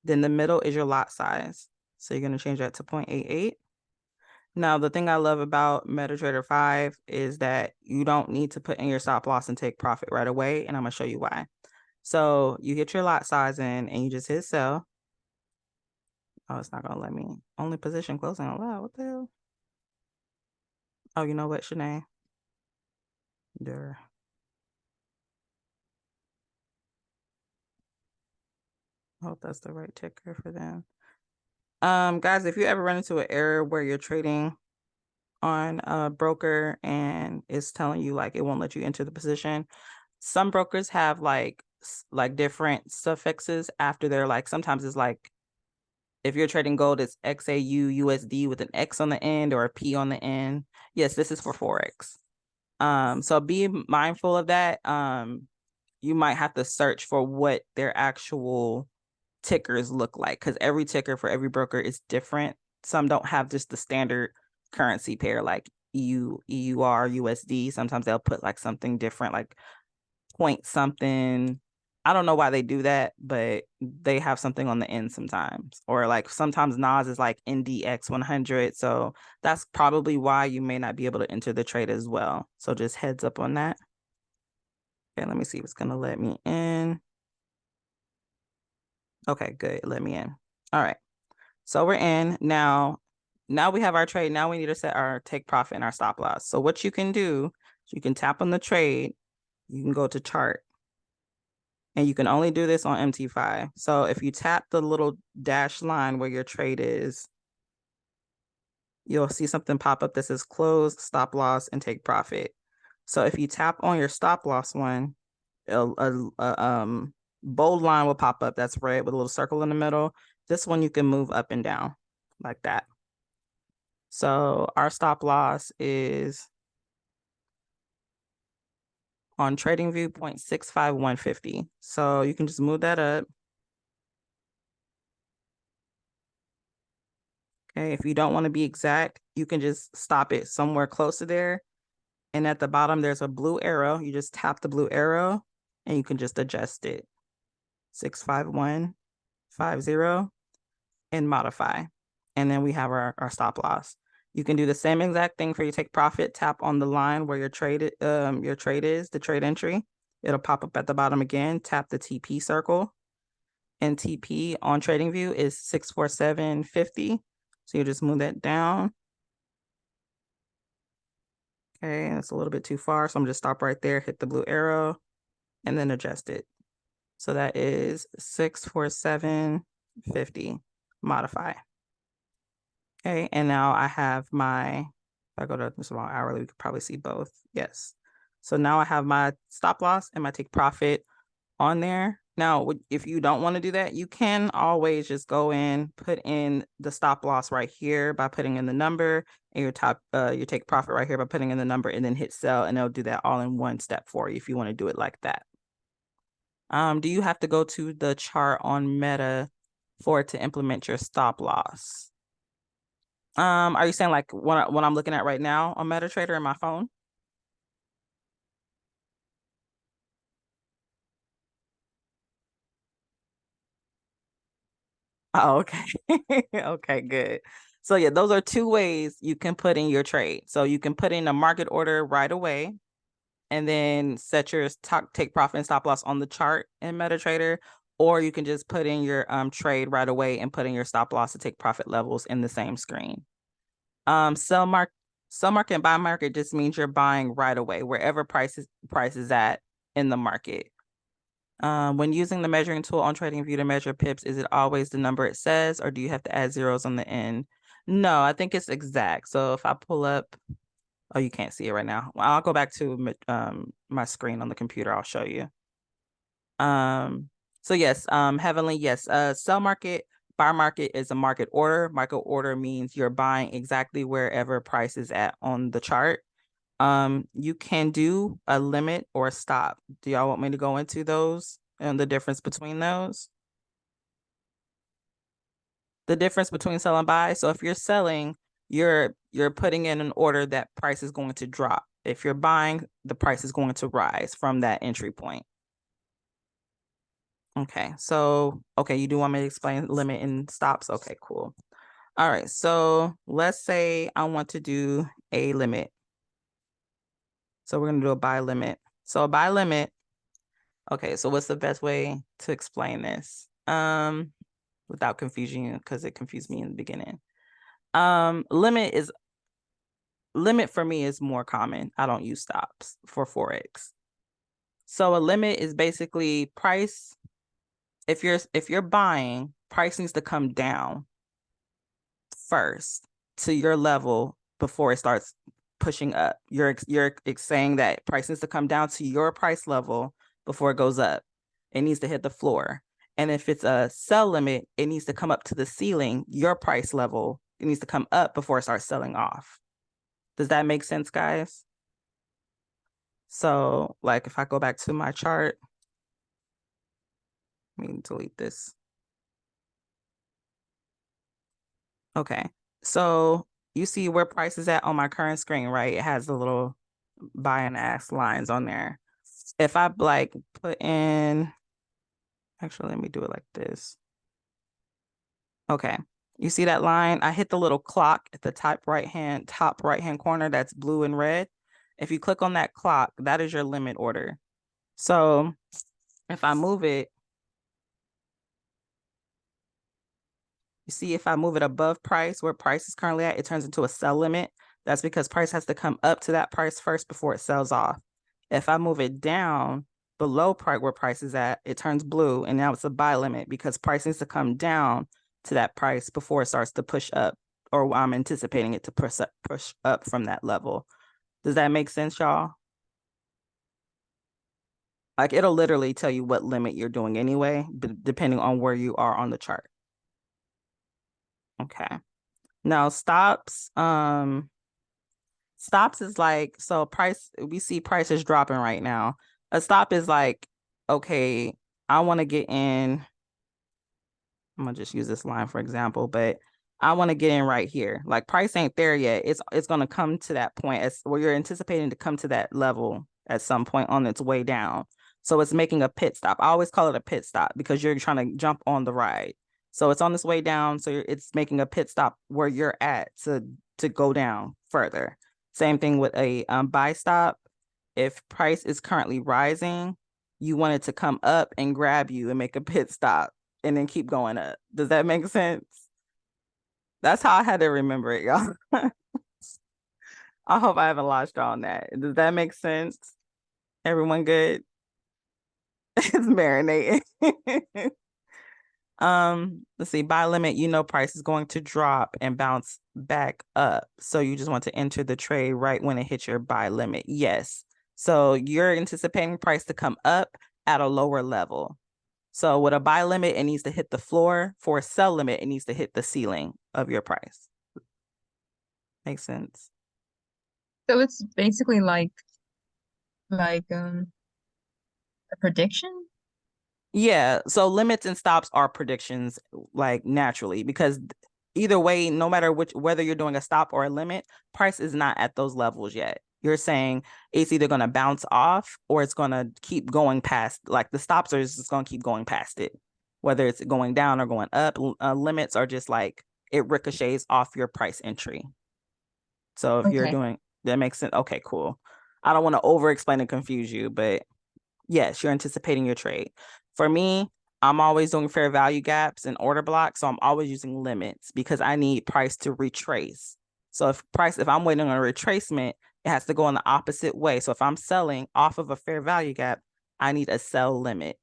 Then the middle is your lot size. So you're going to change that to 0.88. Now, the thing I love about MetaTrader 5 is that you don't need to put in your stop loss and take profit right away. And I'm going to show you why. So you get your lot size in and you just hit sell. Oh, it's not going to let me. Only position closing allowed. What the hell? Oh, you know what, Shanae? There. I hope that's the right ticker for them. Guys, if you ever run into an error where you're trading on a broker and it's telling you like it won't let you enter the position, some brokers have like different suffixes after their, like, sometimes it's like if you're trading gold, it's XAU USD with an X on the end or a P on the end. Yes, this is for Forex. So be mindful of that. You might have to search for what their actual tickers look like, because every ticker for every broker is different. Some don't have just the standard currency pair like EUR, USD. Sometimes they'll put like something different, like point something. I don't know why they do that, but they have something on the end sometimes. Or like sometimes NAS is like NDX 100. So that's probably why you may not be able to enter the trade as well. So just heads up on that. Okay, let me see if it's going to let me in. Okay, good. Let me in. All right. So we're in now. Now we have our trade. Now we need to set our take profit and our stop loss. So what you can do, you can tap on the trade. You can go to chart. And you can only do this on MT5. So if you tap the little dash line where your trade is, you'll see something pop up that says close, stop loss, and take profit. So if you tap on your stop loss one, a bold line will pop up that's red with a little circle in the middle. This one you can move up and down like that. So our stop loss is on TradingView 0.65150. So you can just move that up. Okay, if you don't want to be exact, you can just stop it somewhere close to there. And at the bottom, there's a blue arrow. You just tap the blue arrow and you can just adjust it. 65150 and modify. And then we have our stop loss. You can do the same exact thing for your take profit. Tap on the line where your trade is, the trade entry. It'll pop up at the bottom again. Tap the TP circle. And TP on TradingView is 64750. So you just move that down. Okay, and it's a little bit too far. So I'm just stop right there, hit the blue arrow, and then adjust it. So that is 64750. Modify. Okay, and now I have my, if I go to this long hourly, we could probably see both. Yes. So now I have my stop loss and my take profit on there. Now, if you don't want to do that, you can always just go in, put in the stop loss right here by putting in the number, and your take profit right here by putting in the number, and then hit sell, and it'll do that all in one step for you if you want to do it like that. Do you have to go to the chart on Meta for it to implement your stop loss? Are you saying like what I'm looking at right now on MetaTrader in my phone? Oh, okay. Okay, good. So yeah, those are two ways you can put in your trade. So you can put in a market order right away and then set your take profit and stop loss on the chart in MetaTrader, or you can just put in your trade right away and put in your stop loss to take profit levels in the same screen. Sell market and buy market just means you're buying right away wherever price is at in the market. When using the measuring tool on TradingView to measure pips, is it always the number it says, or do you have to add zeros on the end? No, I think it's exact. So if I pull up, oh, you can't see it right now. Well, I'll go back to my screen on the computer. I'll show you. So yes, Heavenly, yes. Sell market, buy market is a market order. Market order means you're buying exactly wherever price is at on the chart. You can do a limit or a stop. Do y'all want me to go into those and the difference between those? The difference between sell and buy. So if you're selling, you're you're putting in an order that price is going to drop. If you're buying, the price is going to rise from that entry point. Okay, so, okay, you do want me to explain limit and stops? Okay, cool. All right, so let's say I want to do a limit. So we're going to do a buy limit. So a buy limit, okay, so what's the best way to explain this? Without confusing you, because it confused me in the beginning. Limit for me is more common. I don't use stops for Forex. So a limit is basically price. If you're buying, price needs to come down first to your level before it starts pushing up. You're saying that price needs to come down to your price level before it goes up. It needs to hit the floor. And if it's a sell limit, it needs to come up to the ceiling, your price level. It needs to come up before it starts selling off. Does that make sense, guys? So, like, if I go back to my chart, let me delete this. Okay, so you see where price is at on my current screen, right? It has the little buy and ask lines on there. If I like put in, actually, let me do it like this. Okay, you see that line? I hit the little clock at the top right hand corner that's blue and red. If you click on that clock, that is your limit order. So if I move it, you see, if I move it above price, where price is currently at, it turns into a sell limit. That's because price has to come up to that price first before it sells off. If I move it down below price where price is at, it turns blue, and now it's a buy limit because price needs to come down to that price before it starts to push up, or I'm anticipating it to push up from that level. Does that make sense, y'all? Like, it'll literally tell you what limit you're doing anyway, depending on where you are on the chart. Okay. Now stops is like, so price, we see prices dropping right now. A stop is like, okay, I want to get in. I'm gonna just use this line for example, but I want to get in right here. Like, price ain't there yet. It's gonna come to that point as where you're anticipating to come to that level at some point on its way down. So it's making a pit stop. I always call it a pit stop because you're trying to jump on the ride. So it's on its way down. So it's making a pit stop where you're at to go down further. Same thing with a buy stop. If price is currently rising, you want it to come up and grab you and make a pit stop and then keep going up. Does that make sense? That's how I had to remember it, y'all. I hope I haven't lost y'all on that. Does that make sense? Everyone good? It's marinating. Let's see, buy limit, you know price is going to drop and bounce back up. So you just want to enter the trade right when it hits your buy limit. Yes. So you're anticipating price to come up at a lower level. So with a buy limit, it needs to hit the floor. For a sell limit, it needs to hit the ceiling of your price. Makes sense? So it's basically like a prediction? Yeah, so limits and stops are predictions, like, naturally, because either way, no matter whether you're doing a stop or a limit, price is not at those levels yet. You're saying it's either going to bounce off or it's going to keep going past, like the stops are just going to keep going past it, whether it's going down or going up. Limits are just like it ricochets off your price entry. So if you're Okay. doing, that makes sense. Okay, cool. I don't want to over explain and confuse you, but yes, you're anticipating your trade. For me, I'm always doing fair value gaps and order blocks. So I'm always using limits because I need price to retrace. So if I'm waiting on a retracement, it has to go in the opposite way. So if I'm selling off of a fair value gap, I need a sell limit.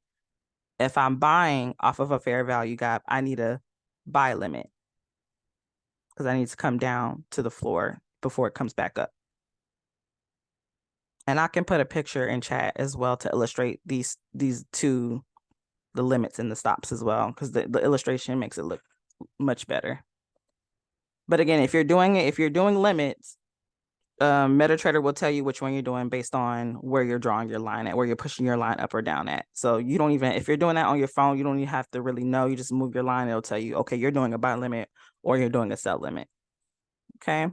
If I'm buying off of a fair value gap, I need a buy limit because I need to come down to the floor before it comes back up. And I can put a picture in chat as well to illustrate these two, the limits and the stops as well, because the illustration makes it look much better. But again, if you're doing limits, MetaTrader will tell you which one you're doing based on where you're drawing your line at, where you're pushing your line up or down at. So you don't even, if you're doing that on your phone, you don't even have to really know. You just move your line. It'll tell you, okay, you're doing a buy limit or you're doing a sell limit. Okay.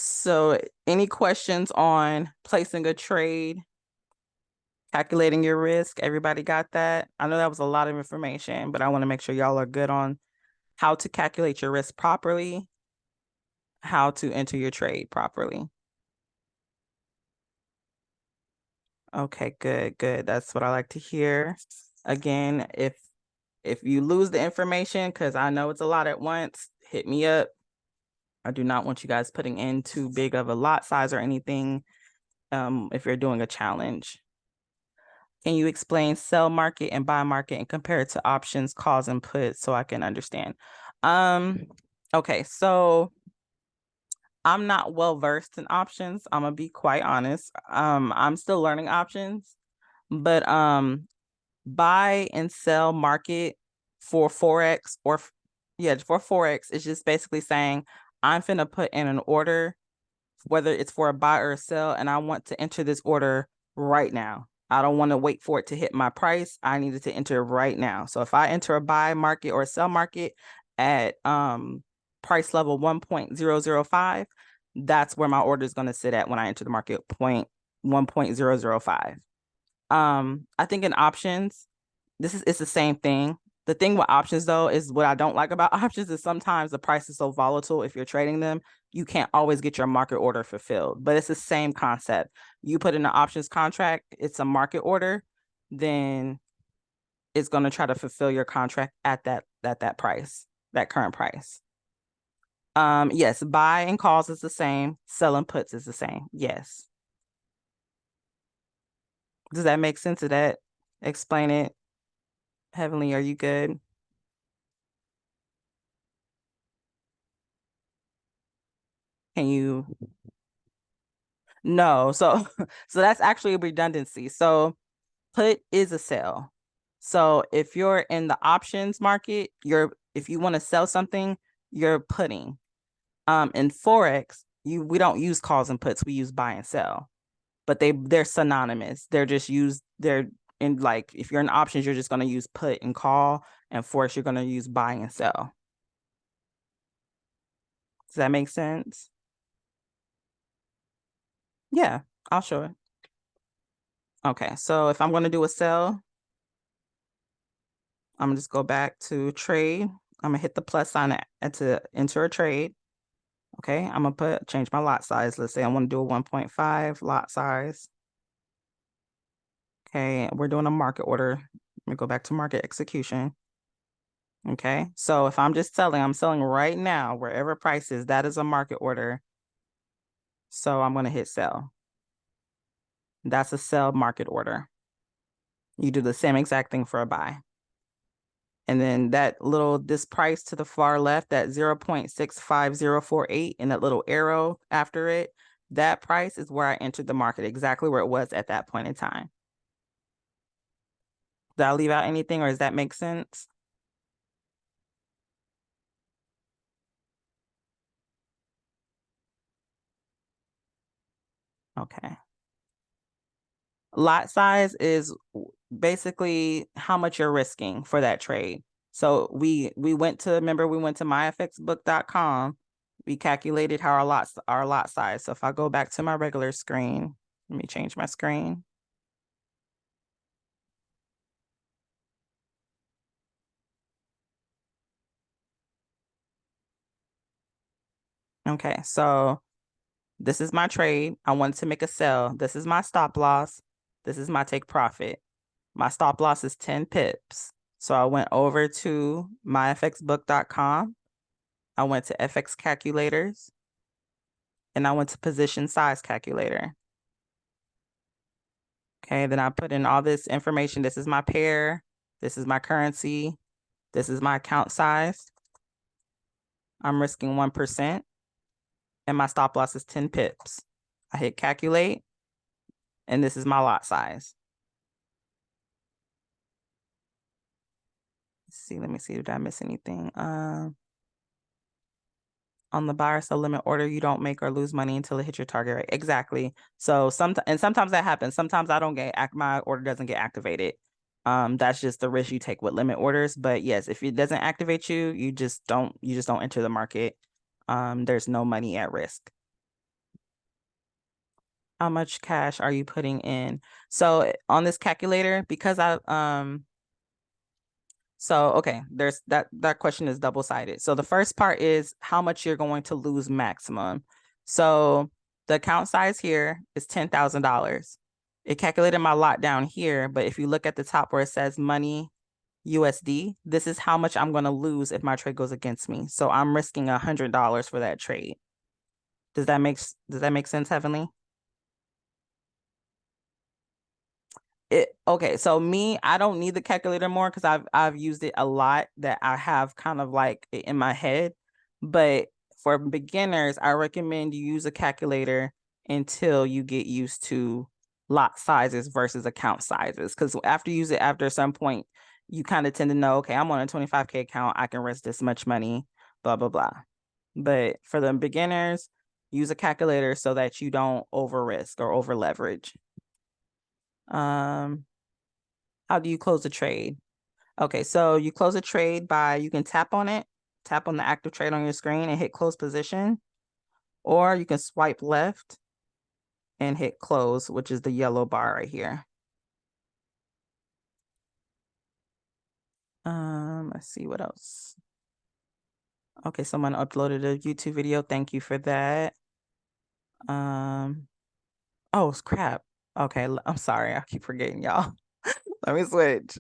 So any questions on placing a trade, calculating your risk? Everybody got that? I know that was a lot of information, but I want to make sure y'all are good on how to calculate your risk properly, how to enter your trade properly. Okay, good, good. That's what I like to hear. Again, if you lose the information, because I know it's a lot at once, hit me up. I do not want you guys putting in too big of a lot size or anything if you're doing a challenge. Can you explain sell market and buy market and compare it to options, calls, and puts so I can understand? Okay, so I'm not well versed in options. I'm gonna be quite honest. I'm still learning options, but buy and sell market for Forex or for Forex is just basically saying I'm finna put in an order, whether it's for a buy or a sell, and I want to enter this order right now. I don't want to wait for it to hit my price. I needed to enter right now. So if I enter a buy market or a sell market at price level 1.005, that's where my order is going to sit at when I enter the market, 1.005. I think in options, it's the same thing. The thing with options though is what I don't like about options is sometimes the price is so volatile if you're trading them, you can't always get your market order fulfilled. But it's the same concept. You put in an options contract, it's a market order, then it's going to try to fulfill your contract at that price, that current price. Yes, buy and calls is the same, sell and puts is the same. Yes. Does that make sense? Did that explain it? Heavenly, are you good? Can you? No, so so that's actually a redundancy. So put is a sell. So if you're in the options market, if you want to sell something, you're putting. In Forex, we don't use calls and puts, we use buy and sell. But they're synonymous. They're in, like, if you're in options, you're just going to use put and call, and Forex you're going to use buy and sell. Does that make sense? Yeah, I'll show it. Okay, so if I'm going to do a sell, I'm gonna just go back to trade. I'm gonna hit the plus sign to enter a trade. Okay, I'm gonna change my lot size. Let's say I want to do a 1.5 lot size. Okay, we're doing a market order. Let me go back to market execution. Okay, so if I'm just selling, I'm selling right now, wherever price is, that is a market order. So I'm gonna hit sell. That's a sell market order. You do the same exact thing for a buy. And then this price to the far left, that 0.65048 and that little arrow after it, that price is where I entered the market, exactly where it was at that point in time. Did I leave out anything, or does that make sense? Okay. Lot size is basically how much you're risking for that trade. So we went to myfxbook.com. We calculated how our lot size. So if I go back to my regular screen, let me change my screen. Okay, so this is my trade. I wanted to make a sell. This is my stop loss. This is my take profit. My stop loss is 10 pips. So I went over to myfxbook.com. I went to FX calculators, and I went to position size calculator. Okay, then I put in all this information. This is my pair. This is my currency. This is my account size. I'm risking 1%, and my stop loss is 10 pips. I hit calculate, and this is my lot size. Let me see, did I miss anything? On the buy or sell limit order, you don't make or lose money until it hits your target rate. Exactly. So sometimes that happens. Sometimes my order doesn't get activated. That's just the risk you take with limit orders. But yes, if it doesn't activate you, you just don't enter the market. There's no money at risk. How much cash are you putting in? So on this calculator, because okay, there's that question is double-sided. So the first part is how much you're going to lose maximum. So the account size here is $10,000. It calculated my lot down here, but if you look at the top where it says money USD, this is how much I'm going to lose if my trade goes against me. So I'm risking $100 for that trade. Does that make sense, Heavenly? Okay, so me, I don't need the calculator more because I've used it a lot, that I have kind of like it in my head. But for beginners, I recommend you use a calculator until you get used to lot sizes versus account sizes. Because after you use it, after some point, you kind of tend to know, okay, I'm on a 25K account, I can risk this much money, blah, blah, blah. But for the beginners, use a calculator so that you don't over risk or over leverage. How do you close a trade? Okay, so you close a trade by, you can tap on it, tap on the active trade on your screen and hit close position, or you can swipe left and hit close, which is the yellow bar right here. Let's see what else. Okay, someone uploaded a YouTube video. Thank you for that. Oh, crap. Okay, I'm sorry. I keep forgetting y'all. Let me switch.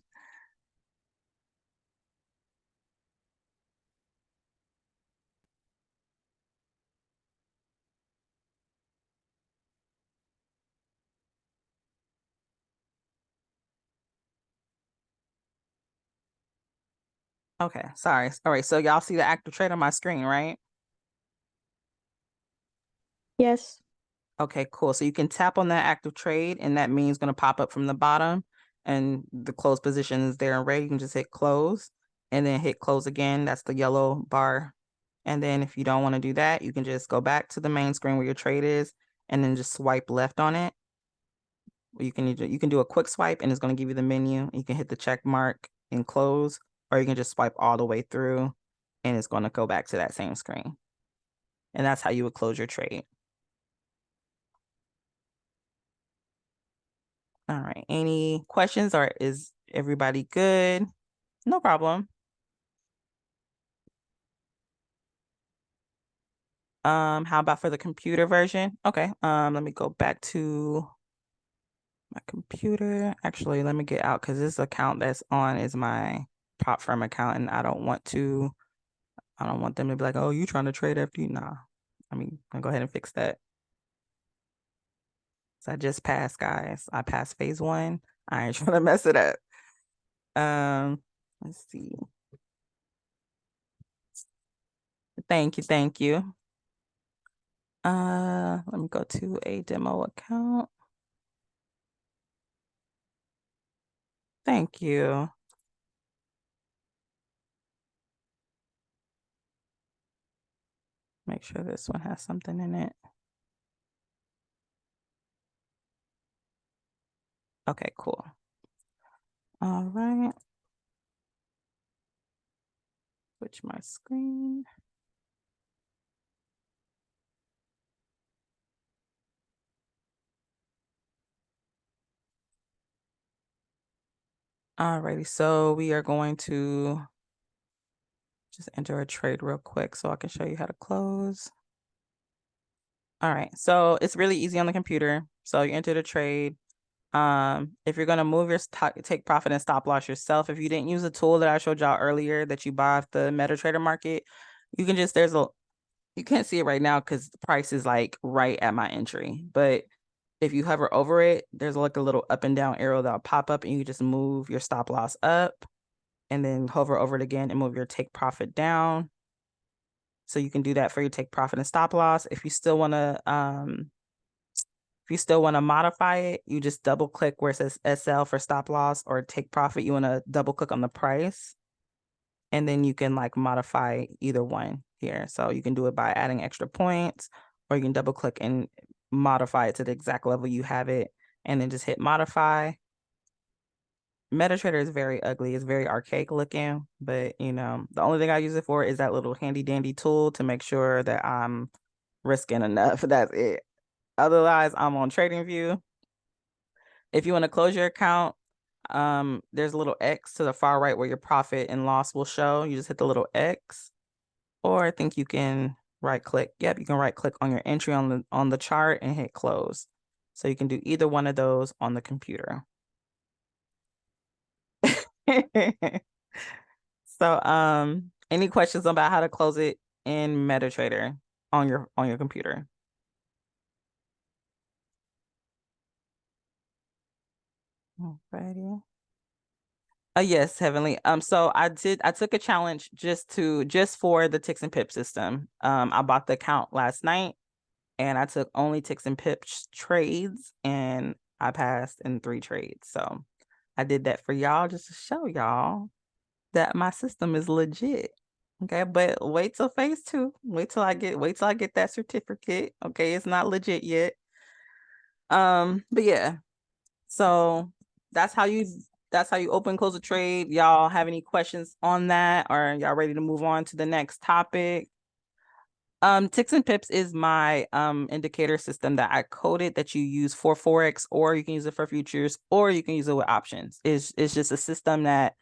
Okay, sorry. All right, so y'all see the active trade on my screen, right? Yes. Okay, cool. So you can tap on that active trade, and that means going to pop up from the bottom, and the close position is there in red. You can just hit close and then hit close again. That's the yellow bar. And then if you don't want to do that, you can just go back to the main screen where your trade is and then just swipe left on it. You can do a quick swipe and it's going to give you the menu. You can hit the check mark and close, or you can just swipe all the way through and it's going to go back to that same screen. And that's how you would close your trade. All right. Any questions, or is everybody good? No problem. How about for the computer version? Okay. Let me go back to my computer. Actually, let me get out because this account that's on is my prop firm account, and I don't want them to be like, oh, you trying to trade FD? Nah. I'll go ahead and fix that. So I just passed, guys. I passed phase 1. I ain't trying to mess it up. Let's see. Thank you. Let me go to a demo account. Thank you. Make sure this one has something in it. Okay, cool. All right. Switch my screen. Alrighty, so we are going to just enter a trade real quick so I can show you how to close. All right, so it's really easy on the computer. So you enter the trade. If you're gonna move your take profit and stop loss yourself, if you didn't use the tool that I showed y'all earlier that you buy off the MetaTrader market, you can just, you can't see it right now because the price is like right at my entry. But if you hover over it, there's like a little up and down arrow that'll pop up, and you just move your stop loss up and then hover over it again and move your take profit down. So you can do that for your take profit and stop loss. If you still want to modify it, you just double click where it says SL for stop loss or take profit. You want to double click on the price, and then you can like modify either one here. So you can do it by adding extra points, or you can double click and modify it to the exact level you have it, and then just hit modify. MetaTrader is very ugly. It's very archaic looking, but the only thing I use it for is that little handy dandy tool to make sure that I'm risking enough. That's it. Otherwise, I'm on TradingView. If you want to close your account, there's a little X to the far right where your profit and loss will show. You just hit the little X, or I think you can right click. Yep, you can right click on your entry on the chart and hit close. So you can do either one of those on the computer. So any questions about how to close it in MetaTrader on your computer? Alrighty. Yes, Heavenly. So I took a challenge just for the ticks and pips system. I bought the account last night and I took only ticks and pips trades and I passed in 3 trades. So I did that for y'all just to show y'all that my system is legit. Okay, but wait till phase 2. Wait till I get that certificate. Okay, it's not legit yet. But yeah. So that's how you open close a trade. Y'all have any questions on that, or y'all ready to move on to the next topic? Ticks and pips is my indicator system that I coded that you use for Forex, or you can use it for futures, or you can use it with options. It's just a system that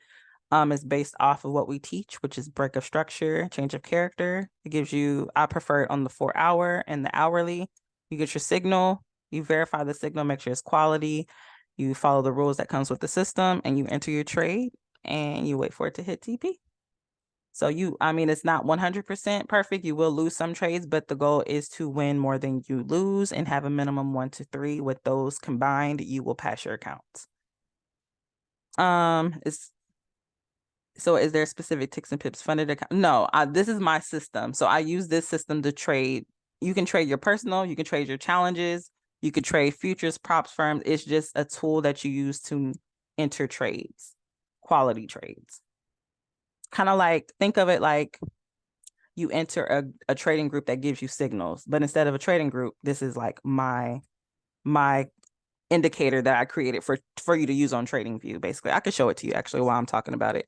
is based off of what we teach, which is break of structure, change of character. It gives you, I prefer it on the 4-hour and the hourly. You get your signal, you verify the signal, make sure it's quality. You follow the rules that comes with the system and you enter your trade and you wait for it to hit TP. So it's not 100% perfect. You will lose some trades, but the goal is to win more than you lose and have a minimum 1 to 3. With those combined, you will pass your accounts. So is there a specific ticks and pips funded account? No, this is my system. So I use this system to trade. You can trade your personal, you can trade your challenges, you could trade futures, props, firms. It's just a tool that you use to enter trades, quality trades. Kind of like, think of it like you enter a trading group that gives you signals, but instead of a trading group, this is like my indicator that I created for you to use on TradingView. Basically, I could show it to you actually while I'm talking about it.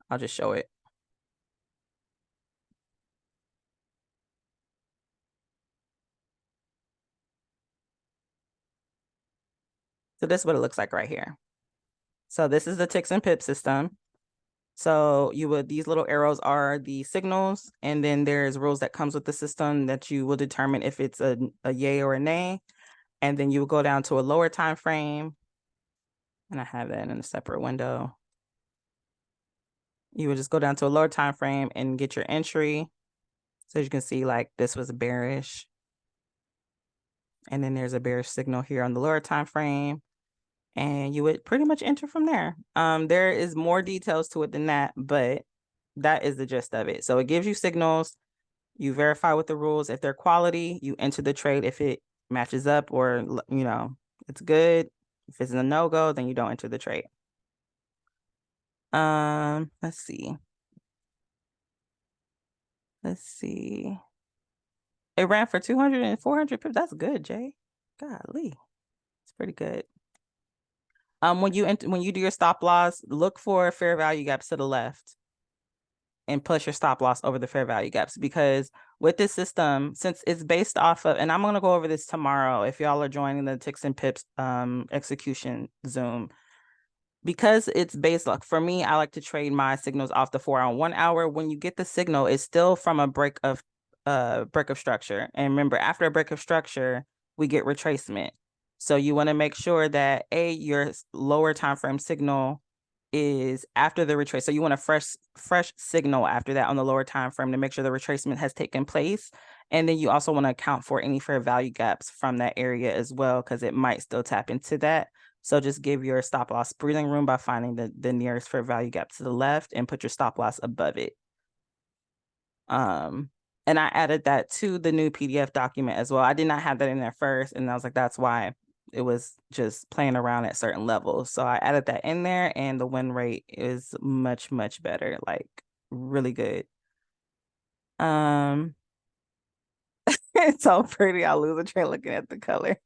I'll just show it. So this is what it looks like right here. So this is the ticks and pips system. So these little arrows are the signals, and then there's rules that comes with the system that you will determine if it's a yay or a nay. And then you will go down to a lower time frame. And I have that in a separate window. You would just go down to a lower time frame and get your entry. So as you can see, like this was bearish. And then there's a bearish signal here on the lower time frame. And you would pretty much enter from there. There is more details to it than that, but that is the gist of it. So it gives you signals, you verify with the rules. If they're quality, you enter the trade. If it matches up or, it's good. If it's a no-go, then you don't enter the trade. Let's see. It ran for 200 and 400 pips. That's good, Jay. Golly, it's pretty good. When you do your stop loss, look for fair value gaps to the left and push your stop loss over the fair value gaps, because with this system, since it's based off of, and I'm going to go over this tomorrow if y'all are joining the ticks and pips execution Zoom, because it's based, like for me, I like to trade my signals off the 4-hour and 1 hour. When you get the signal, it's still from a break of structure. And remember, after a break of structure, we get retracement. So you want to make sure that your lower time frame signal is after the retrace. So you want a fresh signal after that on the lower time frame to make sure the retracement has taken place. And then you also want to account for any fair value gaps from that area as well, because it might still tap into that. So just give your stop loss breathing room by finding the nearest fair value gap to the left and put your stop loss above it. And I added that to the new PDF document as well. I did not have that in there first, and I was like, that's why it was just playing around at certain levels. So I added that in there, and the win rate is much, much better, like really good. It's so pretty. I'll lose a trade looking at the colors.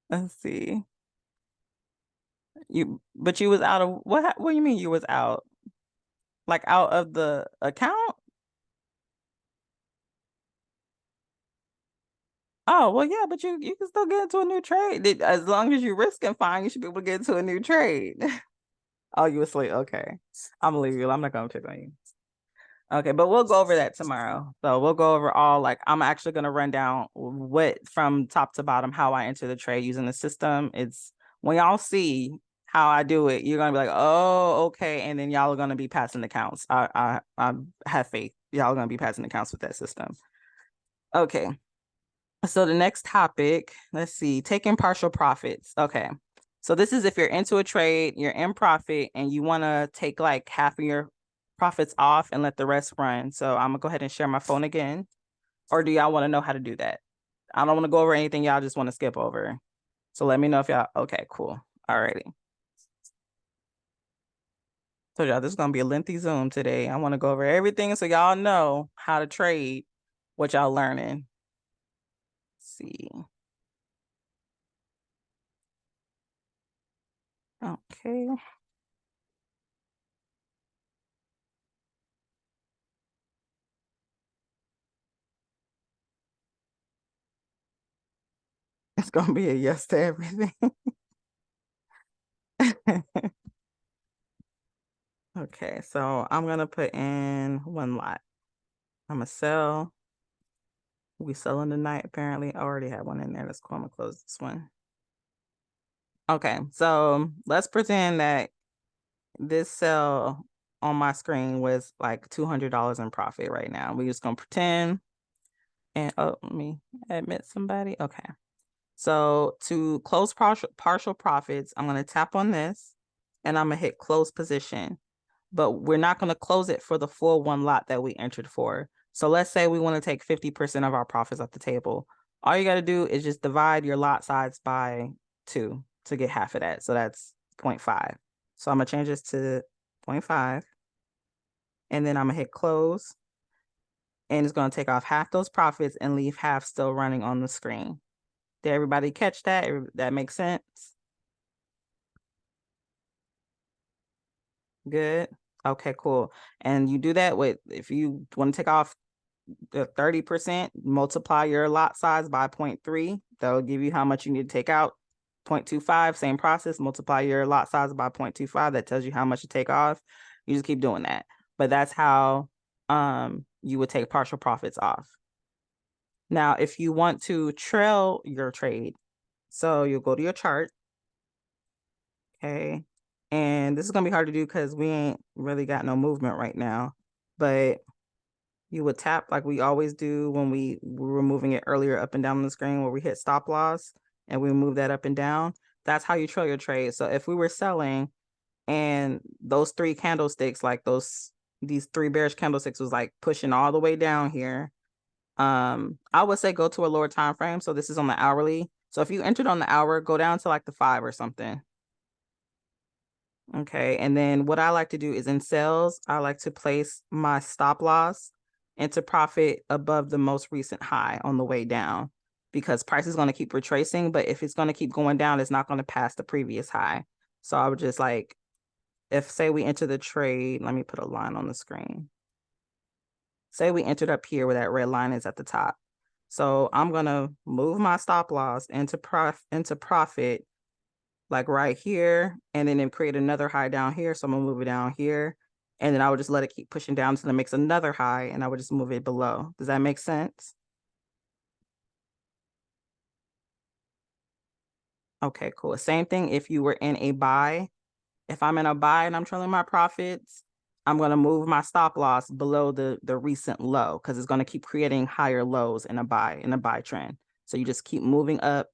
Let's see. But you was out of what do you mean you was out? Like out of the account? Oh, Oh, well, yeah, but you can still get into a new trade. As long as you risk and fine, you should be able to get into a new trade. Oh, you asleep? Okay. I'm gonna leave you. I'm not gonna pick on you. Okay, but we'll go over that tomorrow. So we'll go over all, like, I'm actually gonna run down what from top to bottom how I enter the trade using the system. It's when y'all see how I do it, you're gonna be like, oh, okay, and then y'all are gonna be passing accounts. I have faith. Y'all are gonna be passing accounts with that system. Okay. So the next topic, let's see, taking partial profits. Okay. So this is if you're into a trade, you're in profit, and you want to take like half of your profits off and let the rest run. So I'm gonna go ahead and share my phone again. Or do y'all want to know how to do that? I don't want to go over anything y'all just want to skip over. So let me know if y'all, okay, cool. Alrighty. So y'all, this is gonna be a lengthy Zoom today. I want to go over everything so y'all know how to trade, what y'all learning. Let's see. Okay. It's gonna be a yes to everything. Okay, so I'm gonna put in one lot. I'm gonna sell. We selling tonight, apparently. I already have one in there. That's cool. I'm gonna close this one. Okay, so let's pretend that this sell on my screen was like $200 in profit right now. We're just gonna pretend. And oh, let me admit somebody. Okay. So to close partial profits, I'm gonna tap on this and I'm gonna hit close position. But we're not going to close it for the full one lot that we entered for. So let's say we want to take 50% of our profits off the table. All you got to do is just divide your lot size by 2 to get half of that. So that's 0.5. So I'm going to change this to 0.5. And then I'm going to hit close. And it's going to take off half those profits and leave half still running on the screen. Did everybody catch that? That makes sense? Good. Okay, cool. And you do that with, if you want to take off the 30%, multiply your lot size by 0.3. That'll give you how much you need to take out. 0.25, same process, multiply your lot size by 0.25. That tells you how much to take off. You just keep doing that. But that's how you would take partial profits off. Now, if you want to trail your trade, so you'll go to your chart. Okay. And this is going to be hard to do because we ain't really got no movement right now. But you would tap like we always do when we were moving it earlier up and down on the screen where we hit stop loss and we move that up and down. That's how you trail your trade. So if we were selling and those 3 candlesticks, like these 3 bearish candlesticks was like pushing all the way down here, I would say go to a lower time frame. So this is on the hourly. So if you entered on the hour, go down to like the 5 or something. Okay, and then what I like to do is in sales, I like to place my stop loss into profit above the most recent high on the way down, because price is going to keep retracing, but if it's going to keep going down, it's not going to pass the previous high. So I would just like, if say we enter the trade, let me put a line on the screen. Say we entered up here where that red line is at the top. So I'm going to move my stop loss into profit like right here, and then create another high down here. So I'm gonna move it down here, and then I would just let it keep pushing down until it makes another high, and I would just move it below. Does that make sense? Okay, cool. Same thing if you were in a buy. If I'm in a buy and I'm trailing my profits, I'm gonna move my stop loss below the recent low because it's gonna keep creating higher lows in a buy trend. So you just keep moving up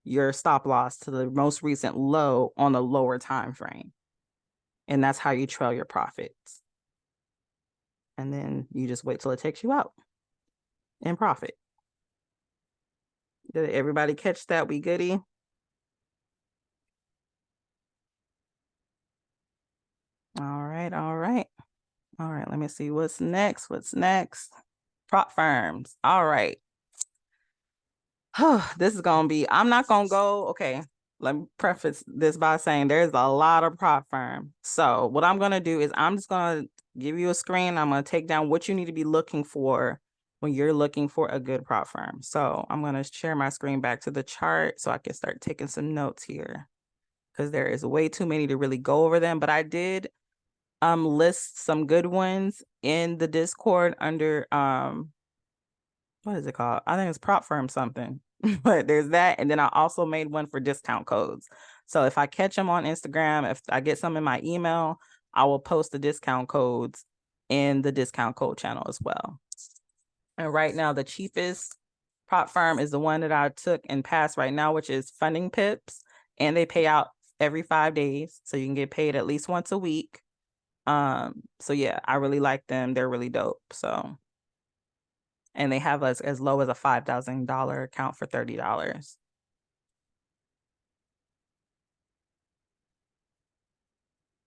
your stop loss to the most recent low on a lower time frame. And that's how you trail your profits. And then you just wait till it takes you out in profit. Did everybody catch that? We goody? All right, all right. All right, let me see what's next. What's next? Prop firms. All right. This is gonna be, I'm not gonna go, okay. Let me preface this by saying there's a lot of prop firm. So what I'm gonna do is I'm just gonna give you a screen. I'm gonna take down what you need to be looking for when you're looking for a good prop firm. So I'm going to share my screen back to the chart so I can start taking some notes here, because there is way too many to really go over them. But I did list some good ones in the Discord under what is it called? I think it's prop firm something. But there's that, and then I also made one for discount codes. So if I catch them on Instagram, if I get some in my email, I will post the discount codes in the discount code channel as well. And right now, the cheapest prop firm is the one that I took and passed right now, which is Funding Pips, and they pay out every 5 days, so you can get paid at least once a week. So yeah, I really like them. They're really dope. So, and they have as low as a $5,000 account for $30.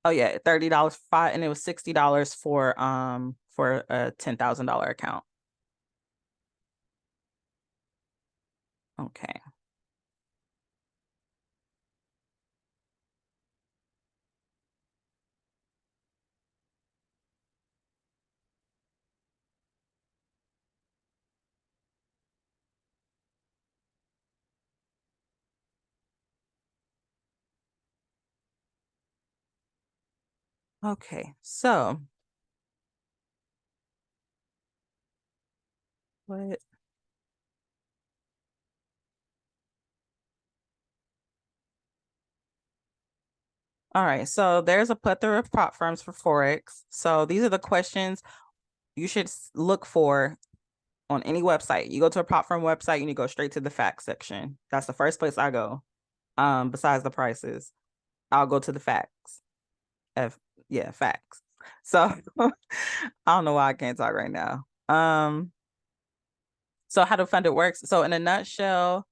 Oh yeah, $30 and it was $60 for a $10,000 account. Okay. Okay, so what? All right, so there's a plethora of prop firms for Forex. So these are the questions you should look for on any website. You go to a prop firm website and you go straight to the facts section. That's the first place I go. Besides the prices, I'll go to the facts. Yeah, facts. So I don't know why I can't talk right now. So how the fund it works. So in a nutshell,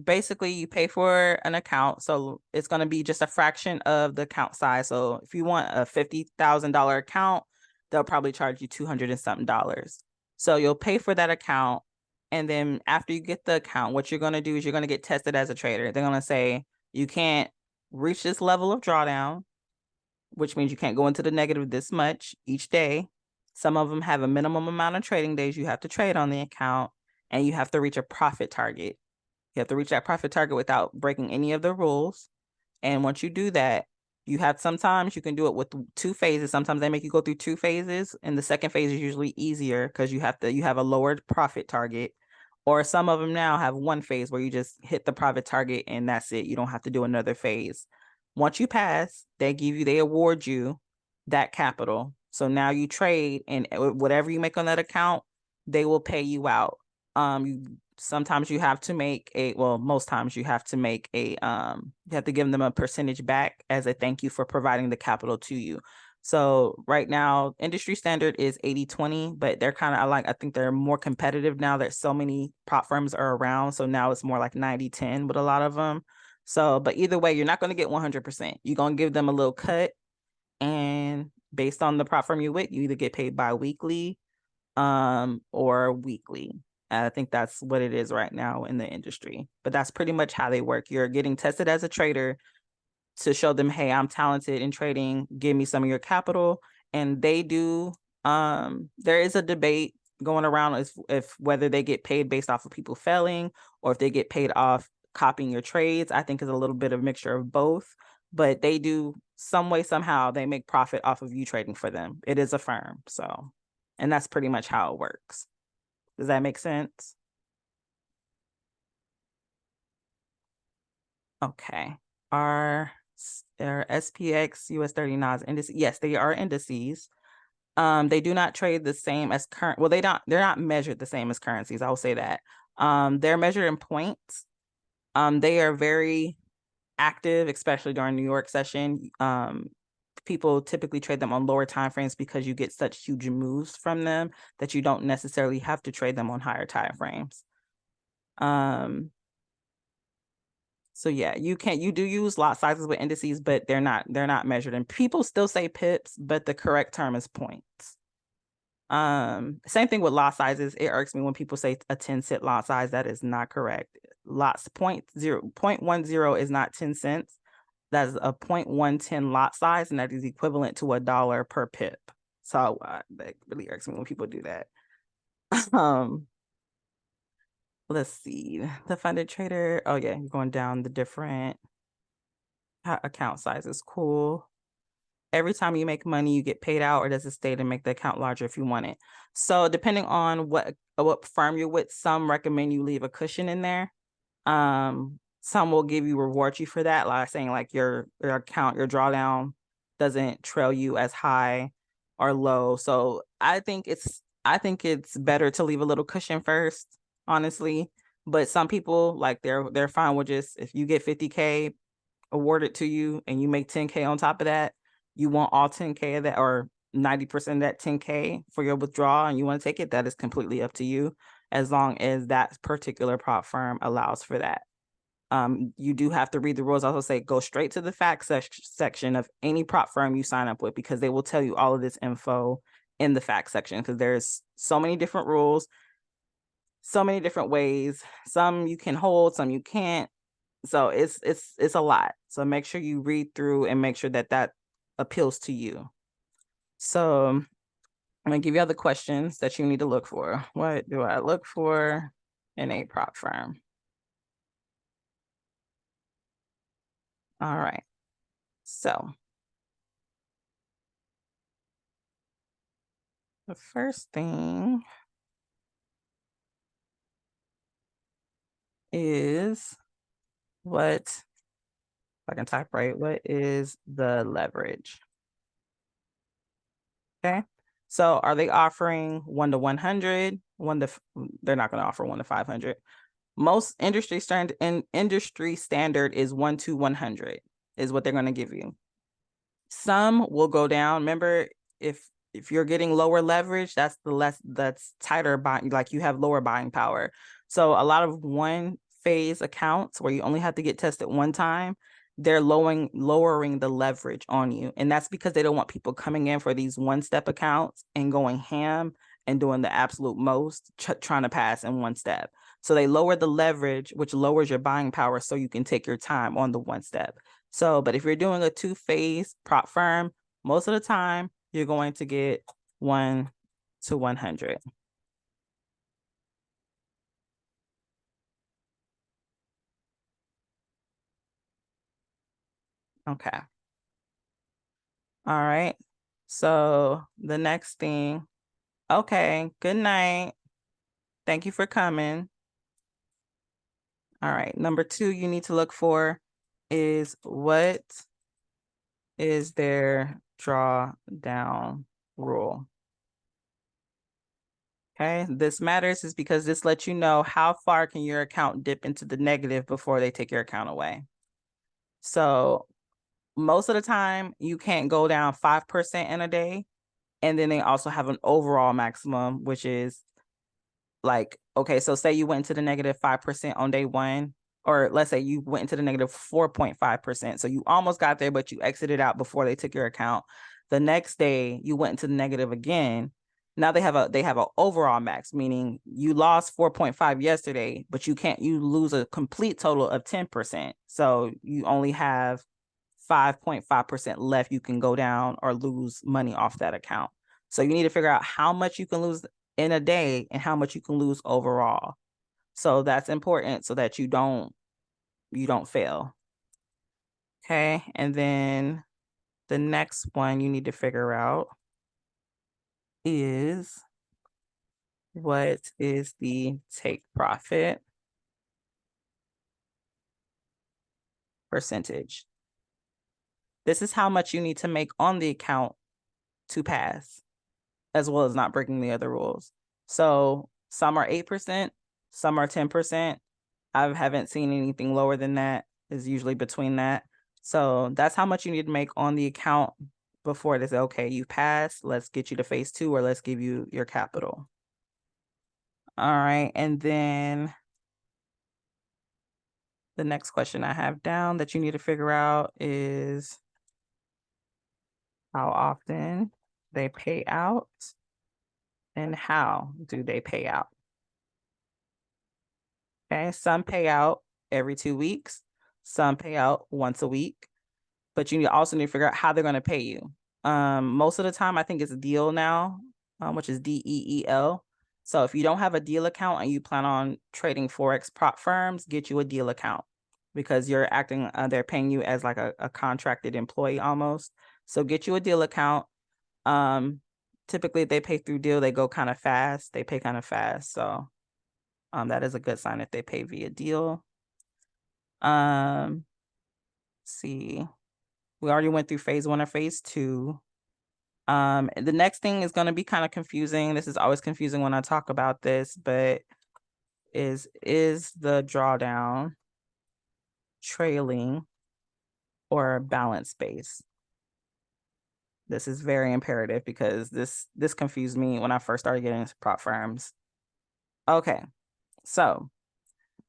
basically you pay for an account. So it's going to be just a fraction of the account size. So if you want a $50,000 account, they'll probably charge you $200 and something. So you'll pay for that account. And then after you get the account, what you're going to do is you're going to get tested as a trader. They're going to say, you can't reach this level of drawdown, which means you can't go into the negative this much each day. Some of them have a minimum amount of trading days you have to trade on the account, and you have to reach a profit target. You have to reach that profit target without breaking any of the rules. And once you do that, sometimes you can do it with 2 phases. Sometimes they make you go through 2 phases, and the second phase is usually easier because you have a lowered profit target. Or some of them now have 1 phase where you just hit the profit target and that's it. You don't have to do another phase. Once you pass, they award you that capital. So now you trade, and whatever you make on that account, they will pay you out. Sometimes you have to most times you have to make you have to give them a percentage back as a thank you for providing the capital to you. So right now, industry standard is 80-20, but they're kind of I think they're more competitive now that so many prop firms are around. So now it's more like 90-10 with a lot of them. So, but either way, you're not going to get 100%. You're going to give them a little cut, and based on the prop firm you're with, you either get paid bi-weekly or weekly. I think that's what it is right now in the industry. But that's pretty much how they work. You're getting tested as a trader to show them, hey, I'm talented in trading. Give me some of your capital. And they do. There is a debate going around if whether they get paid based off of people failing or if they get paid off copying your trades. I think is a little bit of a mixture of both. But they do some way, somehow, they make profit off of you trading for them. It is a firm. So, and that's pretty much how it works. Does that make sense? Okay. Are SPX US 39s indices? Yes, they are indices. They do not trade the same as current. Well, they're not measured the same as currencies. I will say that. They're measured in points. They are very active, especially during New York session. People typically trade them on lower time frames because you get such huge moves from them that you don't necessarily have to trade them on higher time frames. So yeah, you do use lot sizes with indices, but they're not measured. And people still say pips, but the correct term is points. Same thing with lot sizes. It irks me when people say a 10-cent lot size. That is not correct. Lots 0.10 is not 10 cents. That is a 0.110 lot size, and that is equivalent to $1 per pip. So that really irks me when people do that. Um, let's see. The funded trader. Oh yeah, you're going down the different account sizes. Cool. Every time you make money, you get paid out, or does it stay to make the account larger if you want it? So depending on what firm you're with, some recommend you leave a cushion in there. Some will reward you for that, like saying like your account, your drawdown doesn't trail you as high or low. So I think it's better to leave a little cushion first, honestly. But some people, like, they're fine with just, if you get 50K awarded to you and you make 10K on top of that, you want all 10K of that, or 90% of that 10K for your withdrawal, and you want to take it, that is completely up to you, as long as that particular prop firm allows for that. You do have to read the rules. I also say go straight to the facts section of any prop firm you sign up with, because they will tell you all of this info in the facts section, because there's so many different rules, so many different ways. Some you can hold, some you can't. So it's a lot. So make sure you read through and make sure that appeals to you. So I'm gonna give you other questions that you need to look for. What do I look for in a prop firm? All right. So the first thing is, if I can type right, what is the leverage? Okay. So are they offering 1 to 100? They're not going to offer 1 to 500. Most industry standard is 1 to 100 is what they're going to give you. Some will go down. Remember, if you're getting lower leverage, that's tighter buying, like you have lower buying power. So a lot of one phase accounts where you only have to get tested one time, they're lowering the leverage on you. And that's because they don't want people coming in for these one-step accounts and going ham and doing the absolute most, trying to pass in one step. So they lower the leverage, which lowers your buying power, so you can take your time on the one step. So, but if you're doing a two-phase prop firm, most of the time you're going to get 1 to 100. Okay. All right. So the next thing, okay, good night. Thank you for coming. All right. Number 2 you need to look for is, what is their drawdown rule? Okay, this matters is because this lets you know how far can your account dip into the negative before they take your account away. So most of the time you can't go down 5% in a day. And then they also have an overall maximum, which is like, okay, so say you went into the negative 5% on day 1, or let's say you went into the negative 4.5%. So you almost got there, but you exited out before they took your account. The next day you went into the negative again. Now they have an overall max, meaning you lost 4.5 yesterday, but you lose a complete total of 10%. So you only have 5.5% left you can go down or lose money off that account. So you need to figure out how much you can lose in a day and how much you can lose overall. So that's important so that you don't fail. Okay. And then the next one you need to figure out is, what is the take profit percentage? This is how much you need to make on the account to pass, as well as not breaking the other rules. So some are 8%, some are 10%. I haven't seen anything lower than that. Is usually between that. So that's how much you need to make on the account before they say, okay, you passed, let's get you to phase 2, or let's give you your capital. All right, and then the next question I have down that you need to figure out is how often they pay out and how do they pay out. Okay, some pay out every 2 weeks, some pay out once a week, but you also need to figure out how they're going to pay you. Most of the time, I think it's deal now, which is DEEL. So if you don't have a deal account and you plan on trading Forex prop firms, get you a deal account because you're acting, they're paying you as like a contracted employee almost. So get you a deal account. Typically they pay through deal, they go kind of fast, they pay kind of fast. So that is a good sign if they pay via deal. See, we already went through phase 1 or phase 2. The next thing is going to be kind of confusing. This is always confusing when I talk about this, but is the drawdown trailing or balance base? This is very imperative because this confused me when I first started getting into prop firms. Okay, so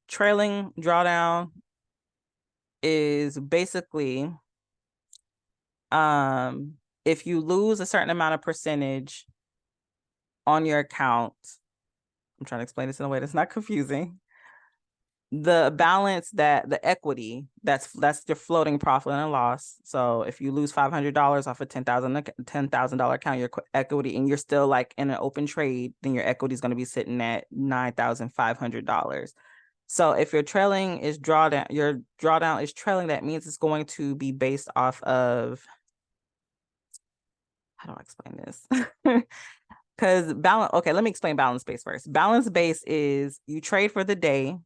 trailing drawdown is basically if you lose a certain amount of percentage on your account, I'm trying to explain this in a way that's not confusing. The balance, that the equity, that's your floating profit and loss. So if you lose $500 off a $10,000 account, your equity, and you're still like in an open trade, then your equity is going to be sitting at $9,500. So if your trailing is drawdown, your drawdown is trailing, that means it's going to be based off of, how do I explain this? Because okay, let me explain balance base first. Balance base is you trade for the day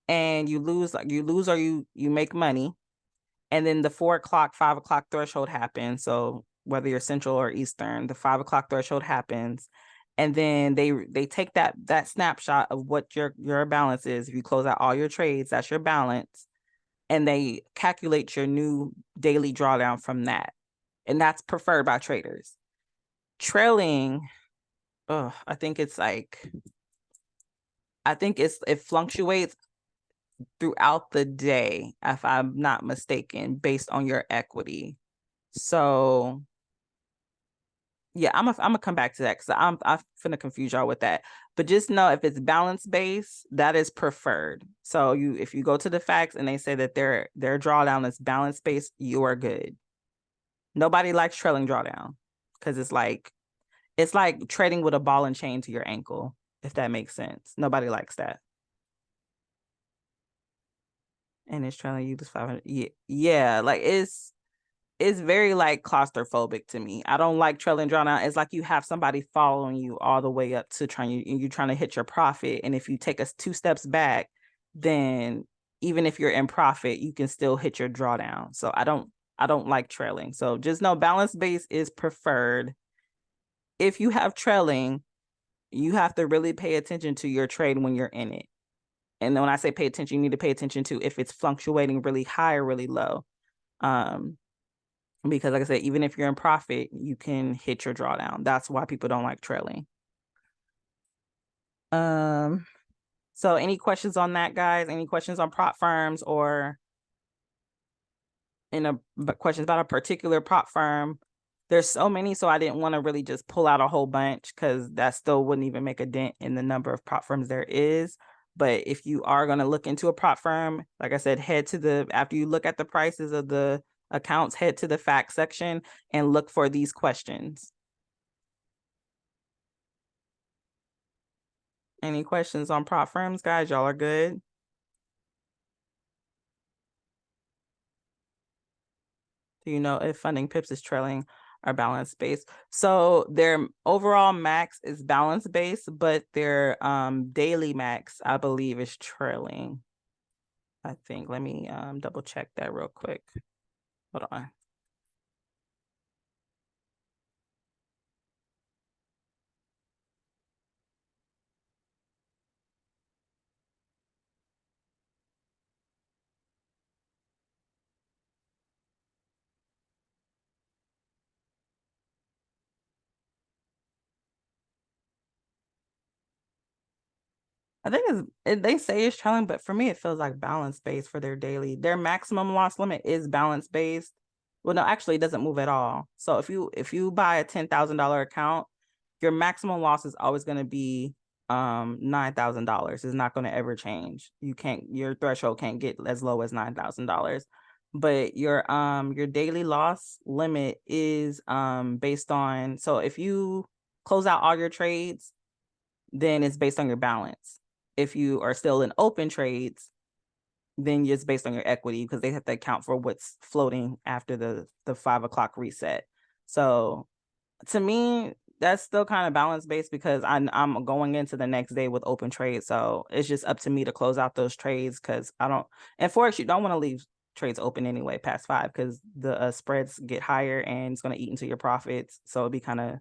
and you lose or you make money, and then the 4 o'clock, 5 o'clock threshold happens. So whether you're Central or Eastern, the 5 o'clock threshold happens, and then they take that snapshot of what your balance is. If you close out all your trades, that's your balance, and they calculate your new daily drawdown from that, and that's preferred by traders. Trailing, I think it fluctuates throughout the day, if I'm not mistaken, based on your equity. So yeah, I'm gonna come back to that because I'm finna confuse y'all with that. But just know if it's balance based, that is preferred. So if you go to the facts and they say that their drawdown is balance based, you are good. Nobody likes trailing drawdown because it's like trading with a ball and chain to your ankle, if that makes sense. Nobody likes that. And it's trying to use 500. Yeah, like it's very like claustrophobic to me. I don't like trailing drawdown. It's like you have somebody following you all the way up to you're trying to hit your profit. And if you take us 2 steps back, then even if you're in profit, you can still hit your drawdown. So I don't like trailing. So just know balance base is preferred. If you have trailing, you have to really pay attention to your trade when you're in it. And then when I say pay attention, you need to pay attention to if it's fluctuating really high or really low. Because like I said, even if you're in profit, you can hit your drawdown. That's why people don't like trailing. So any questions on that, guys? Any questions on prop firms or questions about a particular prop firm? There's so many, so I didn't want to really just pull out a whole bunch because that still wouldn't even make a dent in the number of prop firms there is. But if you are going to look into a prop firm, like I said, after you look at the prices of the accounts, head to the facts section and look for these questions. Any questions on prop firms, guys? Y'all are good? Do you know if funding pips is trailing or balance based? So their overall max is balance based, but their daily max, I believe, is trailing. I think. Let me double check that real quick. Hold on. I think they say it's trailing, but for me, it feels like balance based for their daily. Their maximum loss limit is balance based. Well, no, actually, it doesn't move at all. So if you buy a $10,000 account, your maximum loss is always going to be $9,000. It's not going to ever change. Your threshold can't get as low as $9,000. but your daily loss limit is based on, so if you close out all your trades, then it's based on your balance. If you are still in open trades, then it's based on your equity, because they have to account for what's floating after the 5 o'clock reset. So to me, that's still kind of balance based, because I'm going into the next day with open trades. So it's just up to me to close out those trades, because I don't, and Forex, you don't want to leave trades open anyway past 5, because the spreads get higher and it's going to eat into your profits. So it'd be kind of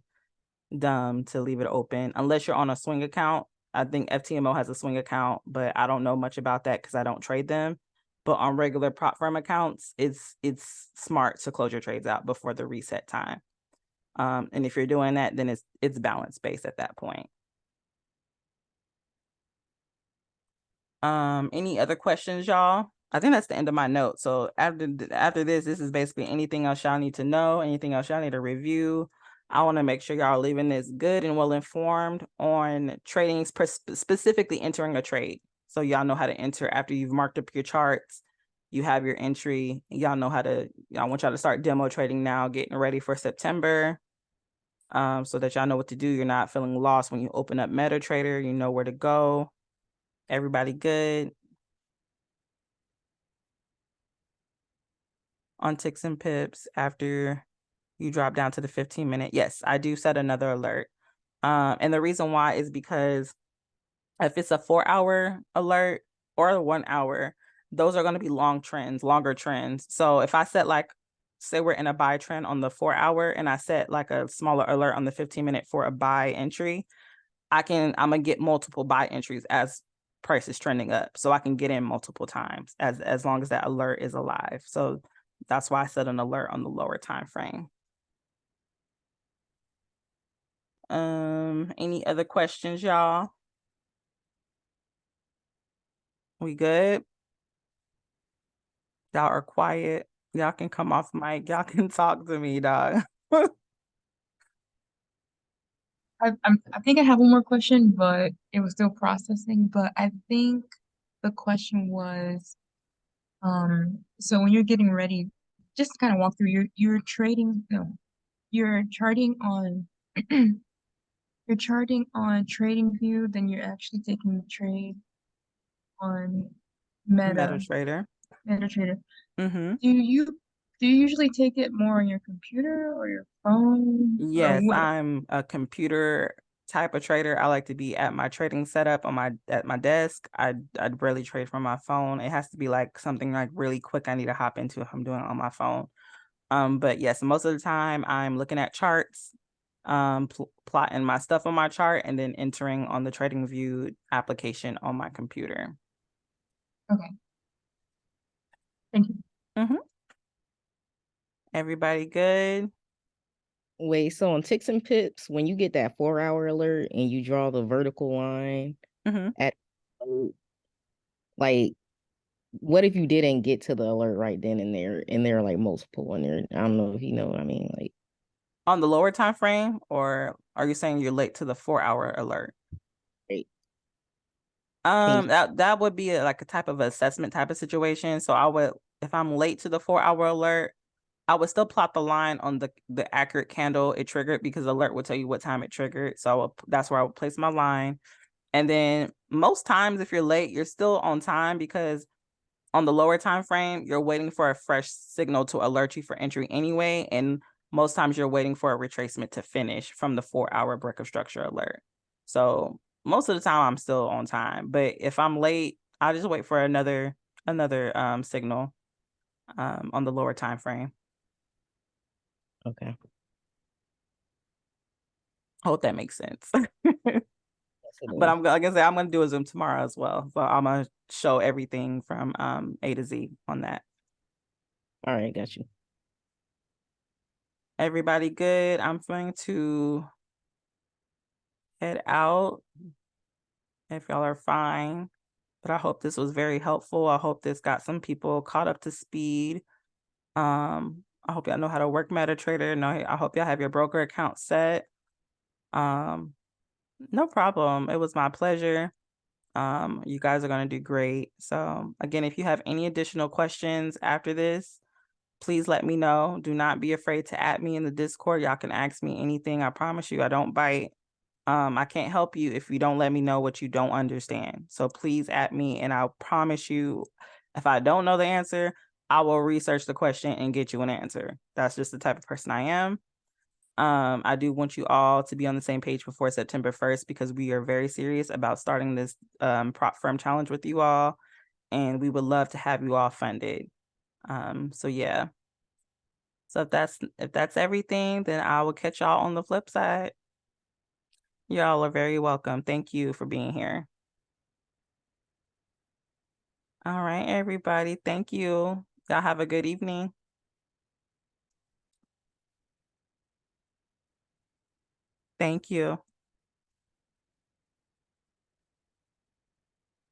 dumb to leave it open unless you're on a swing account. I think FTMO has a swing account, but I don't know much about that because I don't trade them. But on regular prop firm accounts, it's smart to close your trades out before the reset time. And if you're doing that, then it's balance based at that point. Any other questions, y'all? I think that's the end of my note. So after this is basically anything else y'all need to know, anything else y'all need to review. I want to make sure y'all are leaving this good and well informed on trading, specifically entering a trade. So y'all know how to enter after you've marked up your charts. You have your entry. Y'all know how to. I want y'all to start demo trading now, getting ready for September. So that y'all know what to do. You're not feeling lost when you open up MetaTrader. You know where to go. Everybody good on ticks and pips after you drop down to the 15-minute. Yes, I do set another alert. And the reason why is because if it's a 4-hour alert or a 1 hour, those are going to be longer trends. So if I set, like, say we're in a buy trend on the 4-hour and I set like a smaller alert on the 15-minute for a buy entry, I'm gonna get multiple buy entries as price is trending up. So I can get in multiple times as long as that alert is alive. So that's why I set an alert on the lower time frame. Any other questions, y'all? We good? Y'all are quiet. Y'all can come off mic. Y'all can talk to me, dog. I think I have one more question, but it was still processing. But I think the question was, so when you're getting ready, just to kind of walk through, you're trading, no, you're charting on you're charting on TradingView, then you're actually taking the trade on MetaTrader. MetaTrader. Mm-hmm. Do you usually take it more on your computer or your phone? Or Yes, what? I'm a computer type of trader. I like to be at my trading setup at my desk. I'd rarely trade from my phone. It has to be like something like really quick I need to hop into if I'm doing it on my phone. But yes, most of the time I'm looking at charts, plotting my stuff on my chart, and then entering on the TradingView application on my computer. Okay. Thank you. Mm-hmm. Everybody good? Wait, so on ticks and pips, when you get that 4-hour alert and you draw the vertical line Mm-hmm. at, like, what if you didn't get to the alert right then and there are like multiple on there? I don't know if you know what I mean. Like, On the lower time frame, or are you saying you're late to the 4-hour alert? right. That would be like a type of assessment type of situation. So I would, if I'm late to the 4-hour alert, I would still plot the line on the accurate candle it triggered, because the alert will tell you what time it triggered. So that's where I would place my line. And then most times, if you're late, you're still on time, because on the lower time frame, you're waiting for a fresh signal to alert you for entry anyway. And most times you're waiting for a retracement to finish from the 4-hour break of structure alert. So most of the time I'm still on time. But if I'm late, I'll just wait for another signal on the lower time frame. Okay. Hope that makes sense. Yes, it But is. like I said, I'm gonna do a Zoom tomorrow as well. So I'm gonna show everything from A to Z on that. All right, got you. Everybody good? I'm going to head out if y'all are fine. But I hope this was very helpful. I hope this got some people caught up to speed. I hope y'all know how to work MetaTrader. I hope y'all have your broker account set. No problem. It was my pleasure. You guys are gonna do great. So again, if you have any additional questions after this, please let me know. Do not be afraid to add me in the Discord. Y'all can ask me anything. I promise you, I don't bite. I can't help you if you don't let me know what you don't understand. So please add me, and I'll promise you, if I don't know the answer, I will research the question and get you an answer. That's just the type of person I am. I do want you all to be on the same page before September 1st, because we are very serious about starting this prop firm challenge with you all, and we would love to have you all funded. So yeah. So if that's everything, then I will catch y'all on the flip side. Y'all are very welcome. Thank you for being here. All right, everybody. Thank you. Y'all have a good evening. Thank you.